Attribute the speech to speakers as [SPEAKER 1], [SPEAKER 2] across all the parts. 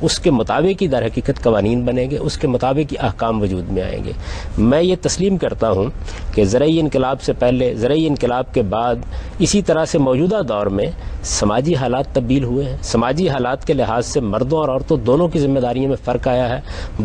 [SPEAKER 1] اس کے مطابق ہی در حقیقت قوانین بنیں گے، اس کے مطابق ہی احکام وجود میں آئیں گے۔ میں یہ تسلیم کرتا ہوں کہ زرعی انقلاب سے پہلے، زرعی انقلاب کے بعد، اسی طرح سے موجودہ دور میں سماجی حالات تبدیل ہوئے ہیں۔ سماجی حالات کے لحاظ سے مردوں اور عورتوں دونوں کی ذمہ داریوں میں فرق آیا ہے۔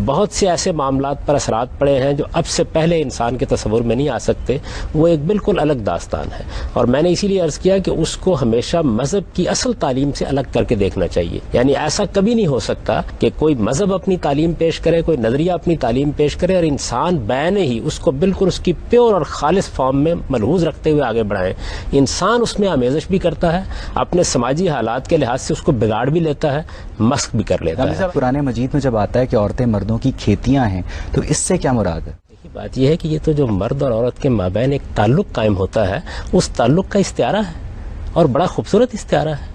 [SPEAKER 1] بہت سے ایسے معاملات پر اثرات پڑے ہیں جو اب سے پہلے انسان کے تصور میں نہیں آ سکتے، وہ ایک بالکل الگ داستان ہے۔ اور میں نے اسی لیے عرض کیا کہ اس کو ہمیشہ مذہب کی اصل تعلیم سے الگ کر کے دیکھنا چاہیے۔ یعنی ایسا کبھی نہیں ہو سکتا کہ کوئی مذہب اپنی تعلیم پیش کرے، کوئی نظریہ اپنی تعلیم پیش کرے اور انسان بین ہی اس کو بالکل اس کی پیور اور خالص فارم میں ملحوظ رکھتے ہوئے آگے بڑھائیں۔ انسان اس میں آمیزش بھی کرتا ہے، اپنے سماجی حالات کے لحاظ سے اس کو بگاڑ بھی لیتا ہے، مسخ بھی کر لیتا ہے۔
[SPEAKER 2] قرآن مجید میں جب آتا ہے کہ عورتیں مردوں کی کھیتیاں ہیں تو اس سے کیا مراد ہے؟
[SPEAKER 1] بات یہ ہے کہ یہ تو جو مرد اور عورت کے مابین ایک تعلق قائم ہوتا ہے، اس تعلق کا استعارہ ہے اور بڑا خوبصورت استعارہ ہے۔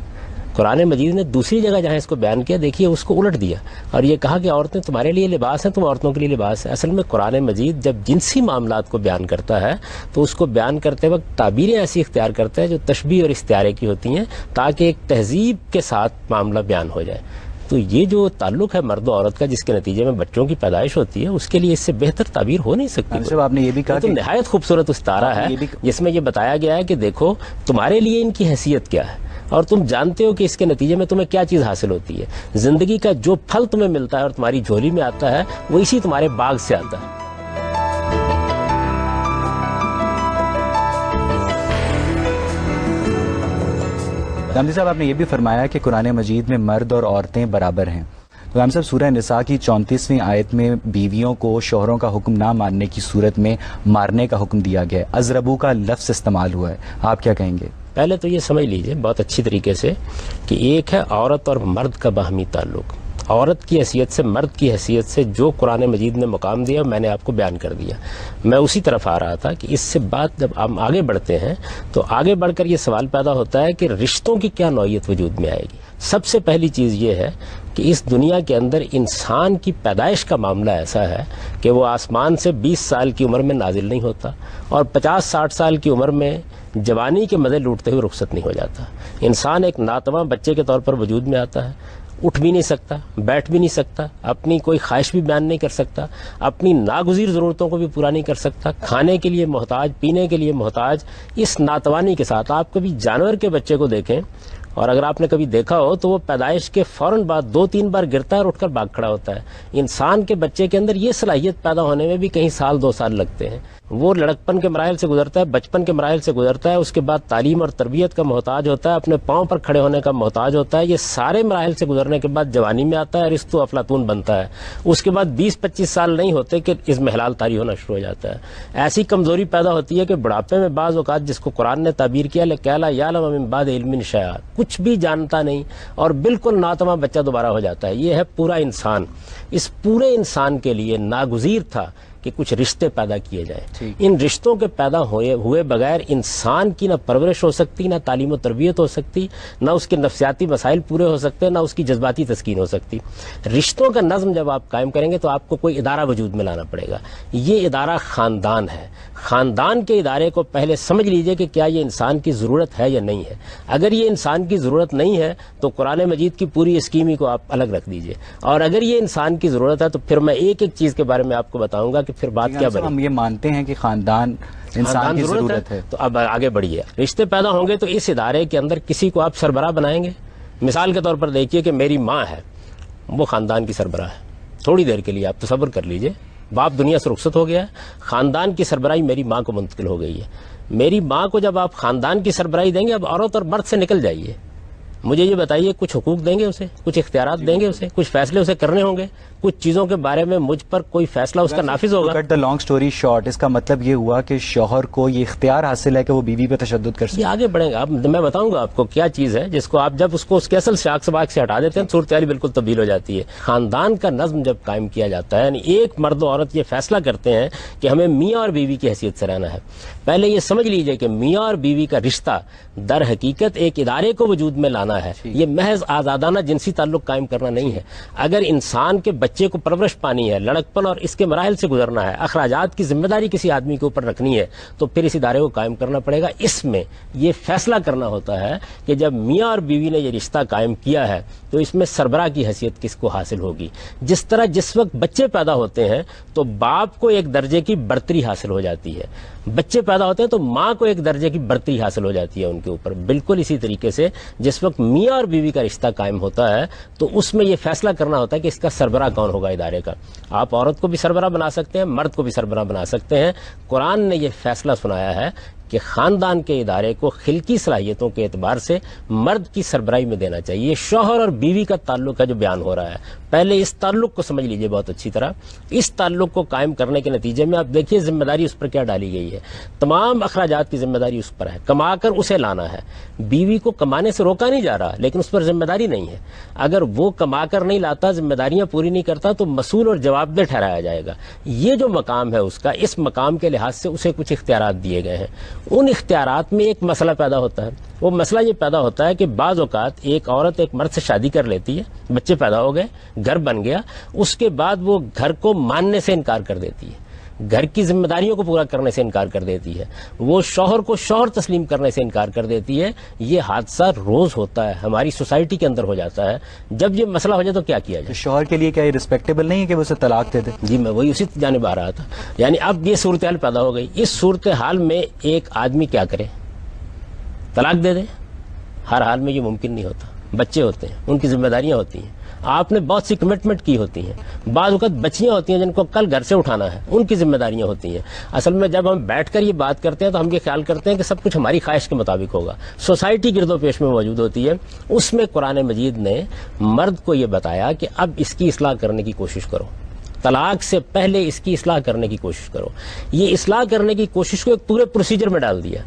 [SPEAKER 1] قرآن مجید نے دوسری جگہ جہاں اس کو بیان کیا، دیکھیے اس کو الٹ دیا اور یہ کہا کہ عورتیں تمہارے لیے لباس ہیں، تم عورتوں کے لیے لباس ہے۔ اصل میں قرآن مجید جب جنسی معاملات کو بیان کرتا ہے تو اس کو بیان کرتے وقت تعبیریں ایسی اختیار کرتا ہے جو تشبیہ اور استعارے کی ہوتی ہیں تاکہ ایک تہذیب کے ساتھ معاملہ بیان ہو جائے۔ تو یہ جو تعلق ہے مرد و عورت کا جس کے نتیجے میں بچوں کی پیدائش ہوتی ہے، اس کے لیے اس سے بہتر تعبیر ہو نہیں سکتی۔
[SPEAKER 2] آپ نے یہ بھی کہا
[SPEAKER 1] تو نہایت خوبصورت استعارہ ہے جس میں یہ بتایا گیا ہے کہ دیکھو تمہارے لیے ان کی حیثیت کیا ہے اور تم جانتے ہو کہ اس کے نتیجے میں تمہیں کیا چیز حاصل ہوتی ہے۔ زندگی کا جو پھل تمہیں ملتا ہے اور تمہاری جھولی میں آتا ہے وہ اسی تمہارے باغ سے آتا ہے۔
[SPEAKER 2] غامدی صاحب آپ نے یہ بھی فرمایا کہ قرآن مجید میں مرد اور عورتیں برابر ہیں۔ تو غامدی صاحب سورہ نساء کی 34ویں آیت میں بیویوں کو شوہروں کا حکم نہ ماننے کی صورت میں مارنے کا حکم دیا گیا ہے، اضربو کا لفظ استعمال ہوا ہے، آپ کیا کہیں گے؟
[SPEAKER 1] پہلے تو یہ سمجھ لیجئے بہت اچھی طریقے سے کہ ایک ہے عورت اور مرد کا باہمی تعلق۔ عورت کی حیثیت سے، مرد کی حیثیت سے جو قرآن مجید نے مقام دیا میں نے آپ کو بیان کر دیا۔ میں اسی طرف آ رہا تھا کہ اس سے بات جب ہم آگے بڑھتے ہیں تو آگے بڑھ کر یہ سوال پیدا ہوتا ہے کہ رشتوں کی کیا نوعیت وجود میں آئے گی۔ سب سے پہلی چیز یہ ہے کہ اس دنیا کے اندر انسان کی پیدائش کا معاملہ ایسا ہے کہ وہ آسمان سے 20 سال کی عمر میں نازل نہیں ہوتا اور 50-60 سال کی عمر میں جوانی کے مزے لوٹتے ہوئے رخصت نہیں ہو جاتا۔ انسان ایک ناتواں بچے کے طور پر وجود میں آتا ہے، اٹھ بھی نہیں سکتا، بیٹھ بھی نہیں سکتا، اپنی کوئی خواہش بھی بیان نہیں کر سکتا، اپنی ناگزیر ضرورتوں کو بھی پورا نہیں کر سکتا، کھانے کے لیے محتاج، پینے کے لیے محتاج۔ اس ناتوانی کے ساتھ آپ کبھی جانور کے بچے کو دیکھیں اور اگر آپ نے کبھی دیکھا ہو تو وہ پیدائش کے فوراً بعد 2-3 بار گرتا ہے اور اٹھ کر بھاگ کھڑا ہوتا ہے۔ انسان کے بچے کے اندر یہ صلاحیت پیدا ہونے میں بھی کہیں سال 2 سال لگتے ہیں۔ وہ لڑکپن کے مراحل سے گزرتا ہے، بچپن کے مراحل سے گزرتا ہے، اس کے بعد تعلیم اور تربیت کا محتاج ہوتا ہے، اپنے پاؤں پر کھڑے ہونے کا محتاج ہوتا ہے۔ یہ سارے مراحل سے گزرنے کے بعد جوانی میں آتا ہے اور ارسطو افلاطون بنتا ہے۔ اس کے بعد 20-25 سال نہیں ہوتے کہ اس میں حلال طاری ہونا شروع ہو جاتا ہے۔ ایسی کمزوری پیدا ہوتی ہے کہ بڑھاپے میں بعض اوقات جس کو قرآن نے تعبیر کیا لَا یعلم من بعد علم شیئا، کچھ بھی جانتا نہیں اور بالکل ناتواں بچہ دوبارہ ہو جاتا ہے۔ یہ ہے پورا انسان۔ اس پورے انسان کے لیے ناگزیر تھا کہ کچھ رشتے پیدا کیے جائیں۔ ان رشتوں کے پیدا ہوئے بغیر انسان کی نہ پرورش ہو سکتی، نہ تعلیم و تربیت ہو سکتی، نہ اس کے نفسیاتی مسائل پورے ہو سکتے، نہ اس کی جذباتی تسکین ہو سکتی۔ رشتوں کا نظم جب آپ قائم کریں گے تو آپ کو کوئی ادارہ وجود میں لانا پڑے گا۔ یہ ادارہ خاندان ہے۔ خاندان کے ادارے کو پہلے سمجھ لیجئے کہ کیا یہ انسان کی ضرورت ہے یا نہیں ہے۔ اگر یہ انسان کی ضرورت نہیں ہے تو قرآن مجید کی پوری اسکیم ہی کو آپ الگ رکھ دیجئے، اور اگر یہ انسان کی ضرورت ہے تو پھر میں ایک ایک چیز کے بارے میں آپ کو بتاؤں گا کہ پھر بات کیا بنے۔
[SPEAKER 2] ہم یہ مانتے ہیں کہ خاندان انسان کی ضرورت ہے،
[SPEAKER 1] تو اب آگے بڑھیے۔ رشتے پیدا ہوں گے تو اس ادارے کے اندر کسی کو آپ سربراہ بنائیں گے۔ مثال کے طور پر دیکھیے کہ میری ماں ہے، وہ خاندان کی سربراہ ہے۔ تھوڑی دیر کے لیے آپ تصور کر لیجئے، باپ دنیا سے رخصت ہو گیا ہے، خاندان کی سربراہی میری ماں کو منتقل ہو گئی ہے۔ میری ماں کو جب آپ خاندان کی سربراہی دیں گے، اب عورت اور مرد سے نکل جائیے، مجھے یہ بتائیے کچھ حقوق دیں گے اسے، کچھ اختیارات دیں گے اسے، کچھ فیصلے اسے کرنے ہوں گے، کچھ چیزوں کے بارے میں مجھ پر کوئی فیصلہ اس کا نافذ ہوگا۔
[SPEAKER 2] کٹ دا لانگ سٹوری شارٹ، اس کا مطلب یہ ہوا کہ شوہر کو یہ اختیار حاصل ہے کہ وہ بیوی پہ تشدد کر سکے۔
[SPEAKER 1] یہ آگے بڑھیں گا، اب میں بتاؤں گا آپ کو کیا چیز ہے جس کو آپ جب اس کو اس کے اصل شاخ سباق سے ہٹا دیتے ہیں صورتحال بالکل تبدیل ہو جاتی ہے۔ خاندان کا نظم جب قائم کیا جاتا ہے، یعنی ایک مرد و عورت یہ فیصلہ کرتے ہیں کہ ہمیں میاں اور بیوی کی حیثیت سے رہنا ہے۔ پہلے یہ سمجھ لیجئے کہ میاں اور بیوی کا رشتہ در حقیقت ایک ادارے کو وجود میں لانا ہے. یہ محض آزادانہ جنسی تعلق قائم کرنا نہیں ہے. اگر انسان کے بچے کو پرورش پانی ہے, لڑکپن اور اس کے مراحل سے گزرنا ہے, اخراجات کی ذمہ داری کسی آدمی کے اوپر رکھنی ہے, تو پھر اس ادارے کو قائم کرنا پڑے گا. اس میں یہ فیصلہ کرنا ہوتا ہے کہ جب میاں اور بیوی نے یہ رشتہ قائم کیا ہے تو اس میں سربراہ کی حیثیت کس کو حاصل ہوگی. جس طرح جس وقت بچے پیدا ہوتے ہیں تو باپ کو ایک درجے کی برتری حاصل ہو جاتی ہے, بچے پیدا ہوتے ہیں تو ماں کو ایک درجے کی برتری حاصل ہو جاتی ہے ان کے اوپر. بالکل اسی طریقے سے جس وقت میاں اور بیوی کا رشتہ قائم ہوتا ہے تو اس میں یہ فیصلہ کرنا ہوتا ہے کہ اس کا سربراہ کون ہوگا ادارے کا. آپ عورت کو بھی سربراہ بنا سکتے ہیں, مرد کو بھی سربراہ بنا سکتے ہیں. قرآن نے یہ فیصلہ سنایا ہے کہ خاندان کے ادارے کو خلقی صلاحیتوں کے اعتبار سے مرد کی سربراہی میں دینا چاہیے. شوہر اور بیوی کا تعلق ہے جو بیان ہو رہا ہے, پہلے اس تعلق کو سمجھ لیجئے بہت اچھی طرح. اس تعلق کو قائم کرنے کے نتیجے میں آپ دیکھیے ذمہ داری اس پر کیا ڈالی گئی ہے. تمام اخراجات کی ذمہ داری اس پر ہے, کما کر اسے لانا ہے. بیوی کو کمانے سے روکا نہیں جا رہا لیکن اس پر ذمہ داری نہیں ہے. اگر وہ کما کر نہیں لاتا, ذمہ داریاں پوری نہیں کرتا تو مسئول اور جواب دہ ٹھہرایا جائے گا. یہ جو مقام ہے اس کا, اس مقام کے لحاظ سے اسے کچھ اختیارات دیے گئے ہیں. ان اختیارات میں ایک مسئلہ پیدا ہوتا ہے. وہ مسئلہ یہ پیدا ہوتا ہے کہ بعض اوقات ایک عورت ایک مرد سے شادی کر لیتی ہے, بچے پیدا ہو گئے, گھر بن گیا, اس کے بعد وہ گھر کو ماننے سے انکار کر دیتی ہے, گھر کی ذمہ داریوں کو پورا کرنے سے انکار کر دیتی ہے, وہ شوہر کو شوہر تسلیم کرنے سے انکار کر دیتی ہے. یہ حادثہ روز ہوتا ہے, ہماری سوسائٹی کے اندر ہو جاتا ہے. جب یہ مسئلہ ہو جائے تو کیا کیا جائے؟
[SPEAKER 2] شوہر کے لیے کیا یہ رسپیکٹیبل نہیں ہے کہ وہ اسے طلاق دے دے؟
[SPEAKER 1] جی میں وہی اسی جانب آ رہا تھا. یعنی اب یہ صورتحال پیدا ہو گئی. اس صورتحال میں ایک آدمی کیا کرے؟ طلاق دے دے؟ ہر حال میں یہ ممکن نہیں ہوتا. بچے ہوتے ہیں, ان کی ذمہ داریاں ہوتی ہیں, آپ نے بہت سی کمٹمنٹ کی ہوتی ہیں. بعض اوقات بچیاں ہوتی ہیں جن کو کل گھر سے اٹھانا ہے, ان کی ذمہ داریاں ہوتی ہیں. اصل میں جب ہم بیٹھ کر یہ بات کرتے ہیں تو ہم یہ خیال کرتے ہیں کہ سب کچھ ہماری خواہش کے مطابق ہوگا. سوسائٹی گرد و پیش میں موجود ہوتی ہے. اس میں قرآن مجید نے مرد کو یہ بتایا کہ اب اس کی اصلاح کرنے کی کوشش کرو, طلاق سے پہلے اس کی اصلاح کرنے کی کوشش کرو. یہ اصلاح کرنے کی کوشش کو ایک پورے پروسیجر میں ڈال دیا.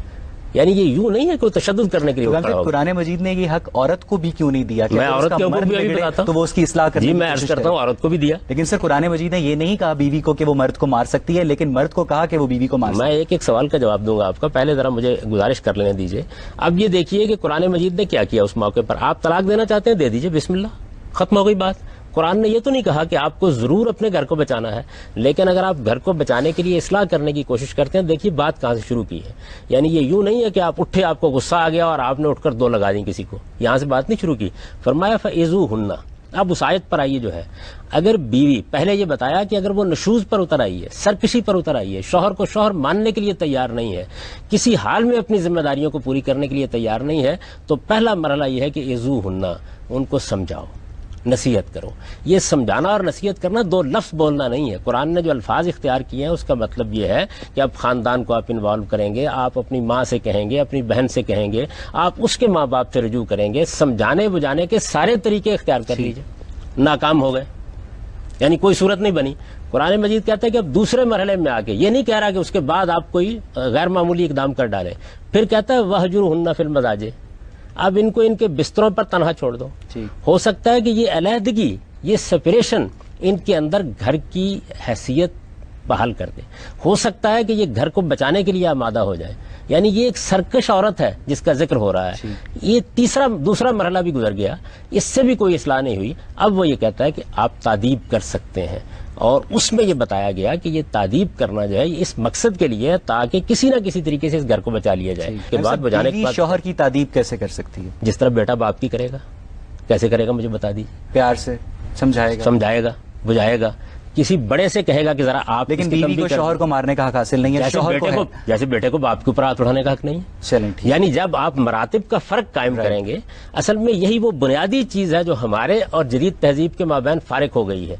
[SPEAKER 1] یعنی یہ یوں نہیں ہے کہ تشدد کرنے کے لیے.
[SPEAKER 2] قرآن مجید نے یہ حق عورت کو بھی کیوں نہیں دیا؟
[SPEAKER 1] میں عورت کے اوپر بھی بتاتا ہوں
[SPEAKER 2] تو وہ اس کی اصلاح کرنے
[SPEAKER 1] جی میں عرض کرتا ہوں عورت کو بھی دیا.
[SPEAKER 2] لیکن سر قرآن مجید نے یہ نہیں کہا بیوی کو کہ وہ مرد کو مار سکتی ہے, لیکن مرد کو کہا کہ وہ بیوی کو مار سکتی ہے.
[SPEAKER 1] میں ایک ایک سوال کا جواب دوں گا آپ کا, پہلے ذرا مجھے گزارش کر لینے دیجیے. اب یہ دیکھیے کہ قرآن مجید نے کیا کیا اس موقع پر. آپ طلاق دینا چاہتے ہیں, دے دیجیے, بسم اللہ, ختم ہو گئی بات. قرآن نے یہ تو نہیں کہا کہ آپ کو ضرور اپنے گھر کو بچانا ہے, لیکن اگر آپ گھر کو بچانے کے لیے اصلاح کرنے کی کوشش کرتے ہیں, دیکھیے بات کہاں سے شروع کی ہے. یعنی یہ یوں نہیں ہے کہ آپ اٹھے, آپ کو غصہ آ گیا اور آپ نے اٹھ کر 2 لگا دیں کسی کو, یہاں سے بات نہیں شروع کی. فرمایا فَإِذُوهُنَّ. اب اس آیت پر آئیے جو ہے, اگر بیوی, پہلے یہ بتایا کہ اگر وہ نشوز پر اتر آئی ہے, سرکشی پر اتر آئی ہے, شوہر کو شوہر ماننے کے لیے تیار نہیں ہے, کسی حال میں اپنی ذمہ داریوں کو پوری کرنے کے لیے تیار نہیں ہے, تو پہلا مرحلہ یہ ہے کہ اِذُوهُنَّ, ان کو سمجھاؤ, نصیحت کرو. یہ سمجھانا اور نصیحت کرنا 2 لفظ بولنا نہیں ہے. قرآن نے جو الفاظ اختیار کیے ہیں اس کا مطلب یہ ہے کہ اب خاندان کو آپ انوالو کریں گے, آپ اپنی ماں سے کہیں گے, اپنی بہن سے کہیں گے, آپ اس کے ماں باپ سے رجوع کریں گے, سمجھانے بجانے کے سارے طریقے اختیار کر لیجیے. ناکام ہو گئے, یعنی کوئی صورت نہیں بنی. قرآن مجید کہتا ہے کہ اب دوسرے مرحلے میں آ کے, یہ نہیں کہہ رہا کہ اس کے بعد آپ کوئی غیر معمولی اقدام کر ڈالیں. پھر کہتا ہے وَهْجُرْهُنَّ فِي الْمَضَاجِعِ, اب ان کو ان کے بستروں پر تنہا چھوڑ دو. ہو سکتا ہے کہ یہ علیحدگی, یہ سپریشن ان کے اندر گھر کی حیثیت بحال کر دے. ہو سکتا ہے کہ یہ گھر کو بچانے کے لیے آمادہ ہو جائے. یعنی یہ ایک سرکش عورت ہے جس کا ذکر ہو رہا ہے. یہ دوسرا مرحلہ بھی گزر گیا, اس سے بھی کوئی اصلاح نہیں ہوئی. اب وہ یہ کہتا ہے کہ آپ تادیب کر سکتے ہیں, اور اس میں یہ بتایا گیا کہ یہ تادیب کرنا جو ہے اس مقصد کے لیے تاکہ کسی نہ کسی طریقے سے اس گھر کو بچا لیا جائے. کے بعد بجانے کے بعد
[SPEAKER 2] شوہر کی تادیب کیسے کر سکتی ہے؟
[SPEAKER 1] جس طرح بیٹا باپ کی کرے گا. کیسے کرے گا مجھے بتا دیجیے.
[SPEAKER 2] پیار سے سمجھائے گا, بجائے گا, کسی بڑے سے کہے گا کہ ذرا آپ. لیکن بیوی کو شوہر کو مارنے کا حق حاصل نہیں ہے,
[SPEAKER 1] جیسے بیٹے کو باپ کے اوپر ہاتھ اٹھانے کا حق نہیں ہے. یعنی جب آپ مراتب کا فرق قائم کریں گے, اصل میں یہی وہ بنیادی چیز ہے جو ہمارے اور جدید تہذیب کے مابین فارق ہو گئی ہے.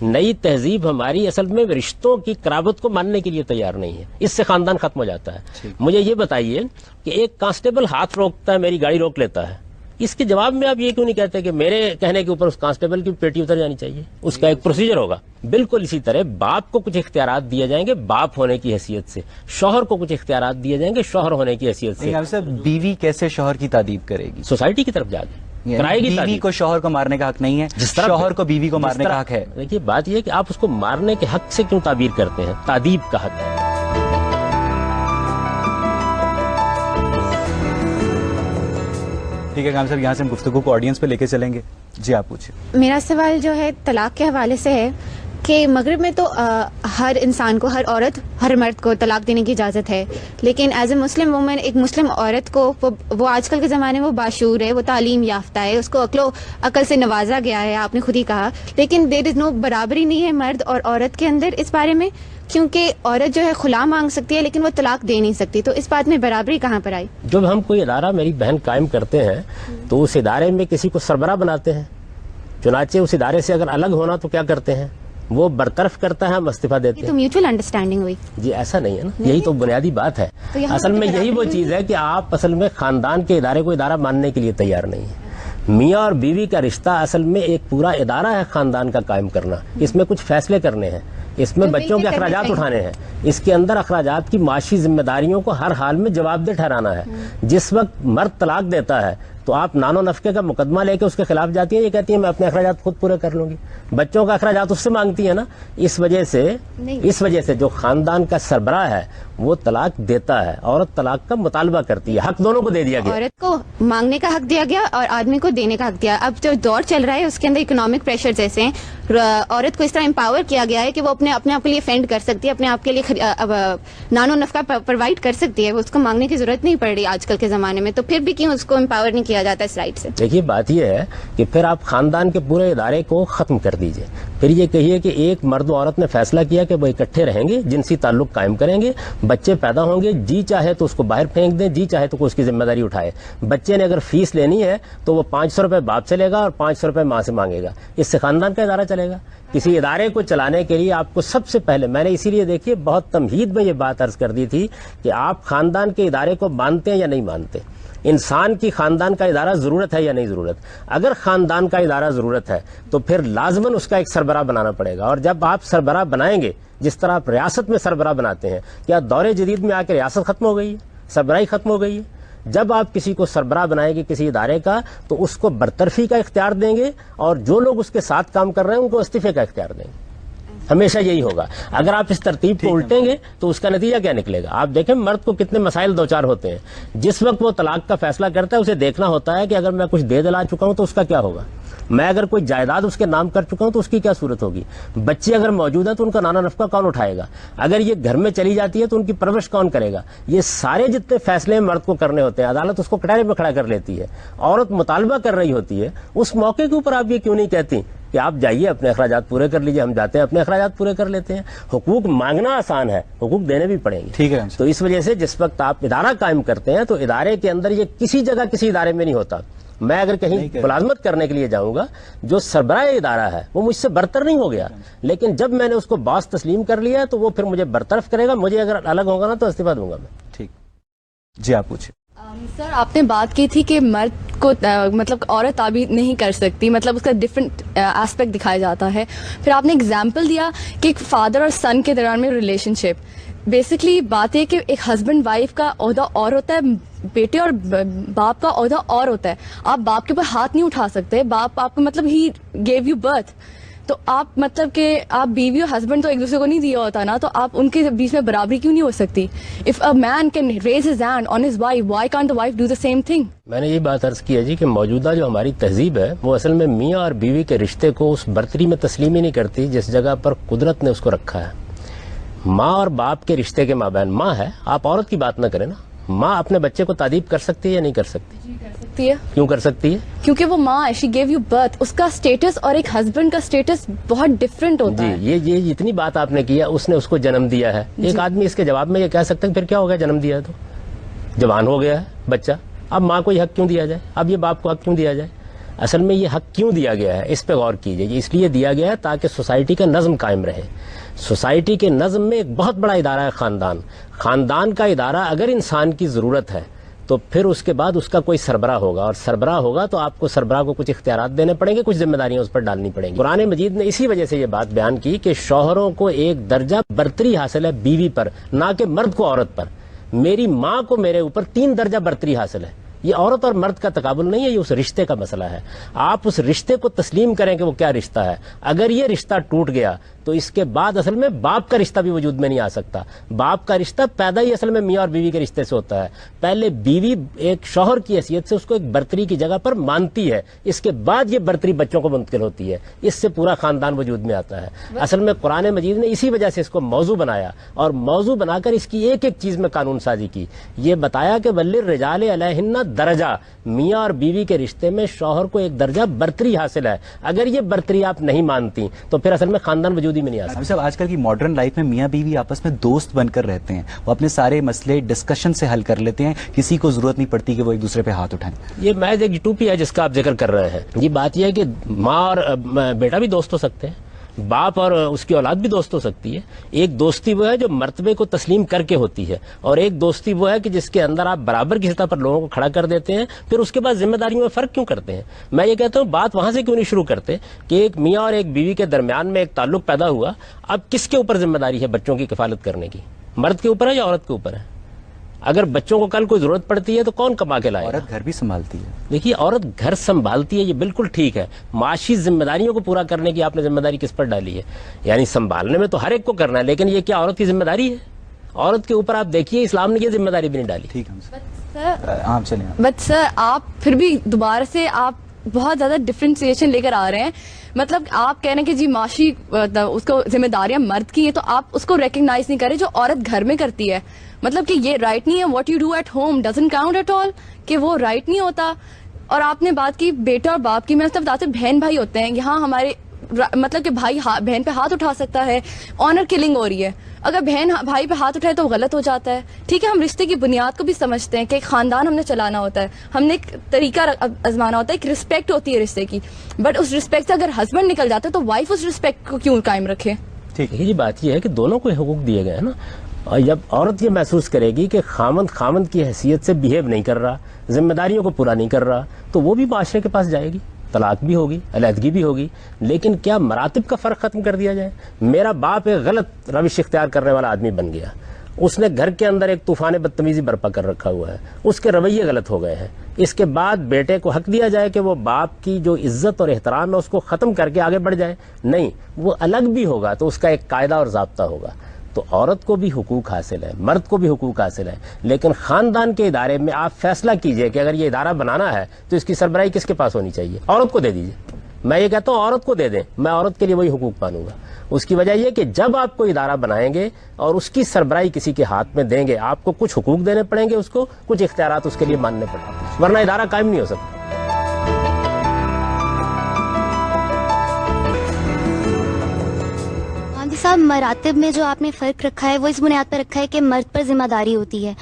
[SPEAKER 1] نئی تہذیب ہماری اصل میں رشتوں کی قرابت کو ماننے کے لیے تیار نہیں ہے. اس سے خاندان ختم ہو جاتا ہے. مجھے یہ بتائیے کہ ایک کانسٹیبل ہاتھ روکتا ہے, میری گاڑی روک لیتا ہے, اس کے جواب میں آپ یہ کیوں نہیں کہتے کہ میرے کہنے کے اوپر اس کانسٹیبل کی پیٹی اتر جانی چاہیے؟ اس کا ایک پروسیجر ہوگا. بالکل اسی طرح باپ کو کچھ اختیارات دیے جائیں گے باپ ہونے کی حیثیت سے, شوہر کو کچھ اختیارات دیے جائیں گے شوہر ہونے کی حیثیت سے.
[SPEAKER 2] بیوی کیسے شوہر کی تادیب کرے گی؟
[SPEAKER 1] سوسائٹی کی طرف جا کے کرائے گی.
[SPEAKER 2] بیوی کو شوہر کو مارنے کا حق نہیں ہے, جس طرح شوہر کو بیوی کو مارنے کا حق ہے.
[SPEAKER 1] دیکھیے بات یہ ہے کہ آپ اس کو مارنے کے حق سے کیوں تعبیر کرتے ہیں؟ تادیب کا حق ہے.
[SPEAKER 2] ٹھیک ہے کام صاحب، یہاں سے ہم گفتگو کو آڈینس پہ لے کے چلیں گے. جی آپ پوچھیں.
[SPEAKER 3] میرا سوال جو ہے طلاق کے حوالے سے ہے کہ مغرب میں تو ہر انسان کو، ہر عورت، ہر مرد کو طلاق دینے کی اجازت ہے، لیکن ایز اے مسلم وومن، ایک مسلم عورت کو وہ آج کل کے زمانے میں وہ باشعور ہے، وہ تعلیم یافتہ ہے، اس کو عقل سے نوازا گیا ہے، آپ نے خود ہی کہا، لیکن دیر از نو برابری نہیں ہے مرد اور عورت کے اندر اس بارے میں، کیونکہ عورت جو ہے خلا مانگ سکتی ہے لیکن وہ طلاق دے نہیں سکتی. تو اس بات میں برابری کہاں پر آئی؟
[SPEAKER 1] جب ہم کوئی ادارہ میری بہن قائم کرتے ہیں تو اس ادارے میں کسی کو سربراہ بناتے ہیں، چنانچہ اس ادارے سے اگر الگ ہونا تو کیا کرتے ہیں، وہ برطرف کرتا ہے، ہم استعفیٰ دیتے ہیں.
[SPEAKER 3] تو میوچل انڈرسٹینڈنگ ہوئی.
[SPEAKER 1] جی ایسا نہیں ہے نا، یہی تو بنیادی بات ہے. اصل میں یہی وہ چیز ہے کہ آپ اصل میں خاندان کے ادارے کو ادارہ ماننے کے لیے تیار نہیں ہیں. میاں اور بیوی کا رشتہ اصل میں ایک پورا ادارہ ہے خاندان کا قائم کرنا. اس میں کچھ فیصلے کرنے ہیں، اس میں بچوں کے اخراجات اٹھانے ہیں، اس کے اندر اخراجات کی معاشی ذمہ داریوں کو ہر حال میں جواب دہ ٹھہرانا ہے. جس وقت مرد طلاق دیتا ہے تو آپ نان و نفقے کا مقدمہ لے کے اس کے خلاف جاتی ہیں، یہ کہتی ہیں میں اپنے اخراجات خود پورے کر لوں گی. بچوں کا اخراجات اس سے مانگتی ہے نا. اس وجہ سے جو خاندان کا سربراہ ہے وہ طلاق دیتا ہے، عورت طلاق کا مطالبہ کرتی ہے. حق دونوں کو دے دیا گیا.
[SPEAKER 3] عورت کو مانگنے کا حق دیا گیا اور آدمی کو دینے کا حق دیا. اب جو دور چل رہا ہے اس کے اندر اکنامک پریشر ایسے ہیں، عورت کو اس طرح امپاور کیا گیا ہے کہ وہ اپنے آپ کے لیے فینڈ کر سکتی ہے، اپنے آپ کے لیے نان و نفقہ پرووائڈ کر سکتی ہے. اس کو مانگنے کی ضرورت نہیں پڑ رہی آج کل کے زمانے میں. تو پھر بھی کیوں اس کو امپاور نہیں کیا جاتا اس رائٹ سے؟
[SPEAKER 1] دیکھیے بات یہ ہے کہ پھر آپ خاندان کے پورے ادارے کو ختم کر دیجئے. پھر یہ کہیے کہ ایک مرد و عورت نے فیصلہ کیا کہ وہ اکٹھے رہیں گے، جنسی تعلق قائم کریں گے، بچے پیدا ہوں گے، جی چاہے تو اس کو باہر پھینک دیں، جی چاہے تو کوئی اس کی ذمہ داری اٹھائے. بچے نے اگر فیس لینی ہے تو وہ 500 روپے باپ سے لے گا اور 500 روپے ماں سے مانگے گا. اس سے خاندان کا ادارہ چلے گا. کسی ادارے کو چلانے کے لیے آپ کو سب سے پہلے، میں نے اسی لیے دیکھیے بہت تمہید میں یہ بات عرض کر دی تھی کہ آپ خاندان کے ادارے کو مانتے ہیں یا نہیں مانتے. انسان کی خاندان کا ادارہ ضرورت ہے یا نہیں ضرورت؟ اگر خاندان کا ادارہ ضرورت ہے تو پھر لازماً اس کا ایک سربراہ بنانا پڑے گا. اور جب آپ سربراہ بنائیں گے، جس طرح آپ ریاست میں سربراہ بناتے ہیں، کیا دور جدید میں آ کے ریاست ختم ہو گئی ہے؟ سربراہی ختم ہو گئی ہے؟ جب آپ کسی کو سربراہ بنائیں گے کسی ادارے کا تو اس کو برطرفی کا اختیار دیں گے اور جو لوگ اس کے ساتھ کام کر رہے ہیں ان کو استعفے کا اختیار دیں گے. ہمیشہ یہی ہوگا. اگر آپ اس ترتیب کو الٹیں گے تو اس کا نتیجہ کیا نکلے گا؟ آپ دیکھیں مرد کو کتنے مسائل دوچار ہوتے ہیں. جس وقت وہ طلاق کا فیصلہ کرتا ہے اسے دیکھنا ہوتا ہے کہ اگر میں کچھ دے دلا چکا ہوں تو اس کا کیا ہوگا، میں اگر کوئی جائیداد اس کے نام کر چکا ہوں تو اس کی کیا صورت ہوگی، بچے اگر موجود ہیں تو ان کا نانا نفقہ کون اٹھائے گا، اگر یہ گھر میں چلی جاتی ہے تو ان کی پرورش کون کرے گا. یہ سارے جتنے فیصلے مرد کو کرنے ہوتے ہیں عدالت اس کو کٹہرے میں کھڑا کر لیتی ہے. عورت مطالبہ کر رہی ہوتی ہے، اس موقع کے اوپر آپ یہ کیوں نہیں کہتی کہ آپ جائیے اپنے اخراجات پورے کر لیجیے؟ ہم جاتے ہیں اپنے اخراجات پورے کر لیتے ہیں. حقوق مانگنا آسان ہے، حقوق دینے بھی پڑیں گے.
[SPEAKER 2] ٹھیک ہے.
[SPEAKER 1] تو اس وجہ سے جس وقت آپ ادارہ قائم کرتے ہیں تو ادارے کے اندر یہ کسی جگہ کسی ادارے میں نہیں ہوتا. میں اگر کہیں ملازمت کرنے کے لیے جاؤں گا، جو سربراہ ادارہ ہے وہ مجھ سے برتر نہیں ہو گیا، لیکن جب میں نے اس کو باس تسلیم کر لیا تو وہ پھر مجھے برطرف کرے گا. مجھے اگر الگ ہوگا نا تو استعفیٰ دوں گا میں.
[SPEAKER 2] ٹھیک. جی آپ پوچھیں.
[SPEAKER 4] سر آپ نے بات کی تھی کہ مرد کو مطلب عورت تعبیر نہیں کر سکتی، مطلب اس کا ڈفرینٹ ایسپیکٹ دکھایا جاتا ہے. پھر آپ نے اگزامپل دیا کہ ایک فادر اور سن کے درمیان میں ریلیشن شپ. بیسکلی بات ہے کہ ایک ہسبینڈ وائف کا عہدہ اور ہوتا ہے، بیٹے اور باپ کا عہدہ اور ہوتا ہے. آپ باپ کے اوپر ہاتھ نہیں اٹھا سکتے. باپ آپ کو مطلب ہی گیو یو برتھ، تو آپ مطلب کہ آپ بیوی اور ہسبینڈ تو ایک دوسرے کو نہیں دیا ہوتا نا، تو آپ ان کے بیچ میں برابری کیوں نہیں ہو سکتی؟ If a man can raise his hand on his wife, why can't the wife do the same thing?
[SPEAKER 1] میں نے یہ بات عرض کی ہے جی کہ موجودہ جو ہماری تہذیب ہے وہ اصل میں میاں اور بیوی کے رشتے کو اس برتری میں تسلیم ہی نہیں کرتی جس جگہ پر قدرت نے اس کو رکھا ہے. ماں اور باپ کے رشتے کے مابین ماں ہے. آپ عورت کی بات نہ کریں نا. ماں اپنے بچے کو تعریف کر سکتی ہے یا نہیں کر سکتی؟
[SPEAKER 4] جی کر سکتی ہے.
[SPEAKER 1] کیوں کر سکتی ہے؟
[SPEAKER 4] کیونکہ وہ ماں ہے، شی گیو یو برتھ. اس کا اسٹیٹس اور ایک ہسبینڈ کا اسٹیٹس بہت ڈفرینٹ ہوتا ہے.
[SPEAKER 1] جی یہ جتنی بات آپ نے کیا اس نے اس کو جنم دیا ہے. ایک آدمی اس کے جواب میں یہ کہہ سکتا ہے پھر کیا ہو گیا جنم دیا ہے تو جوان ہو گیا ہے بچہ، اب ماں کو یہ حق کیوں دیا جائے، اب یہ باپ کو حق کیوں دیا جائے؟ اصل میں یہ حق کیوں دیا گیا ہے اس پہ غور کیجیے. یہ اس لیے دیا گیا ہے تاکہ سوسائٹی کا نظم قائم رہے. سوسائٹی کے نظم میں ایک بہت بڑا ادارہ ہے خاندان. خاندان کا ادارہ اگر انسان کی ضرورت ہے تو پھر اس کے بعد اس کا کوئی سربراہ ہوگا، اور سربراہ ہوگا تو آپ کو سربراہ کو کچھ اختیارات دینے پڑیں گے، کچھ ذمہ داریاں اس پر ڈالنی پڑیں گی. قرآن مجید نے اسی وجہ سے یہ بات بیان کی کہ شوہروں کو ایک درجہ برتری حاصل ہے بیوی پر، نہ کہ مرد کو عورت پر. میری ماں کو میرے اوپر 3 درجہ برتری حاصل ہے. یہ عورت اور مرد کا تقابل نہیں ہے، یہ اس رشتے کا مسئلہ ہے. آپ اس رشتے کو تسلیم کریں کہ وہ کیا رشتہ ہے. اگر یہ رشتہ ٹوٹ گیا تو اس کے بعد اصل میں باپ کا رشتہ بھی وجود میں نہیں آ سکتا. باپ کا رشتہ پیدا ہی اصل میں میاں اور بیوی کے رشتے سے ہوتا ہے. پہلے بیوی ایک شوہر کی حیثیت سے اس کو ایک برتری کی جگہ پر مانتی ہے، اس کے بعد یہ برتری بچوں کو منتقل ہوتی ہے، اس سے پورا خاندان وجود میں آتا ہے. اصل میں قرآن مجید نے اسی وجہ سے اس کو موضوع بنایا اور موضوع بنا کر اس کی ایک ایک چیز میں قانون سازی کی. یہ بتایا کہ وللرجال علیہن درجہ، میاں اور بیوی کے رشتے میں شوہر کو ایک درجہ برتری حاصل ہے. اگر یہ برتری آپ نہیں مانتی تو پھر اصل میں خاندان وجود ہی میں نہیں آ سکتا.
[SPEAKER 2] صاحب آج کل کی ماڈرن لائف میں میاں بیوی آپس میں دوست بن کر رہتے ہیں، وہ اپنے سارے مسئلے ڈسکشن سے حل کر لیتے ہیں، کسی کو ضرورت نہیں پڑتی کہ وہ ایک دوسرے پہ ہاتھ اٹھائیں.
[SPEAKER 1] یہ محض ایک یوٹوپیا ہے جس کا آپ ذکر کر رہے ہیں. یہ بات یہ ہے کہ ماں اور بیٹا بھی دوست ہو سکتے ہیں، باپ اور اس کی اولاد بھی دوست ہو سکتی ہے. ایک دوستی وہ ہے جو مرتبے کو تسلیم کر کے ہوتی ہے، اور ایک دوستی وہ ہے کہ جس کے اندر آپ برابر کی سطح پر لوگوں کو کھڑا کر دیتے ہیں. پھر اس کے بعد ذمہ داریوں میں فرق کیوں کرتے ہیں؟ میں یہ کہتا ہوں بات وہاں سے کیوں نہیں شروع کرتے کہ ایک میاں اور ایک بیوی کے درمیان میں ایک تعلق پیدا ہوا، اب کس کے اوپر ذمہ داری ہے بچوں کی کفالت کرنے کی؟ مرد کے اوپر ہے یا عورت کے اوپر ہے؟ اگر بچوں کو کل کوئی ضرورت پڑتی ہے تو کون کما کے لائے؟
[SPEAKER 2] عورت گھر بھی سنبھالتی ہے.
[SPEAKER 1] دیکھیے عورت گھر سنبھالتی ہے، یہ بالکل ٹھیک ہے. معاشی ذمہ داریوں کو پورا کرنے کی آپ نے ذمہ داری کس پر ڈالی ہے؟ یعنی سنبھالنے میں تو ہر ایک کو کرنا ہے، لیکن یہ کیا عورت کی ذمہ داری ہے؟ عورت کے اوپر آپ دیکھیے اسلام نے یہ ذمہ داری بھی نہیں ڈالی.
[SPEAKER 2] ٹھیک ہے ہاں چلیں.
[SPEAKER 4] بٹ سر آپ پھر بھی دوبارہ سے آپ بہت زیادہ ڈفرینسیشن لے کر آ رہے ہیں. مطلب آپ کہہ رہے ہیں کہ جی معاشی اس کو ذمہ داریاں مرد کی ہیں، تو آپ اس کو ریکگنائز نہیں کریں جو عورت گھر میں کرتی ہے. مطلب کہ یہ رائٹ نہیں ہے. What you do at home doesn't count at all, کہ وہ رائٹ نہیں ہوتا. اور آپ نے بات کی بیٹا اور باپ کی، میں مطلب بتاتے بہن بھائی ہوتے ہیں یہاں ہمارے، مطلب کہ بھائی بہن پہ ہاتھ اٹھا سکتا ہے. آنر کلنگ ہو رہی ہے، اگر بہن بھائی پہ ہاتھ اٹھائے تو غلط ہو جاتا ہے. ٹھیک ہے ہم رشتے کی بنیاد کو بھی سمجھتے ہیں کہ ایک خاندان ہم نے چلانا ہوتا ہے، ہم نے ایک طریقہ آزمانا ہوتا ہے، ایک رسپیکٹ ہوتی ہے رشتے کی. بٹ اس رسپیکٹ سے اگر ہسبینڈ نکل جاتا ہے تو وائف اس رسپیکٹ کو کیوں قائم رکھے؟
[SPEAKER 1] ٹھیک ہے، یہ بات یہ ہے کہ دونوں کو حقوق دیے گئے ہیں نا. اور جب عورت یہ محسوس کرے گی کہ خامند کی حیثیت سے بیہیو نہیں کر رہا، ذمہ داریوں کو پورا نہیں کر رہا، تو وہ بھی معاشرے کے پاس جائے گی، طلاق بھی ہوگی، علیحدگی بھی ہوگی. لیکن کیا مراتب کا فرق ختم کر دیا جائے؟ میرا باپ ایک غلط روش اختیار کرنے والا آدمی بن گیا، اس نے گھر کے اندر ایک طوفان بدتمیزی برپا کر رکھا ہوا ہے، اس کے رویے غلط ہو گئے ہیں. اس کے بعد بیٹے کو حق دیا جائے کہ وہ باپ کی جو عزت اور احترام ہے اس کو ختم کر کے آگے بڑھ جائے؟ نہیں، وہ الگ بھی ہوگا تو اس کا ایک قاعدہ اور ضابطہ ہوگا. تو عورت کو بھی حقوق حاصل ہے، مرد کو بھی حقوق حاصل ہے. لیکن خاندان کے ادارے میں آپ فیصلہ کیجئے کہ اگر یہ ادارہ بنانا ہے تو اس کی سربراہی کس کے پاس ہونی چاہیے؟ عورت کو دے دیجئے. میں یہ کہتا ہوں عورت کو دے دیں، میں عورت کے لیے وہی حقوق مانوں گا. اس کی وجہ یہ کہ جب آپ کو ادارہ بنائیں گے اور اس کی سربراہی کسی کے ہاتھ میں دیں گے، آپ کو کچھ حقوق دینے پڑیں گے، اس کو کچھ اختیارات اس کے لیے ماننے پڑیں گے، ورنہ ادارہ قائم نہیں ہو سکتا.
[SPEAKER 5] صاحب مراتب میں جو آپ نے فرق رکھا ہے وہ اس بنیاد پر رکھا ہے کہ مرد پر ذمہ داری ہوتی ہے،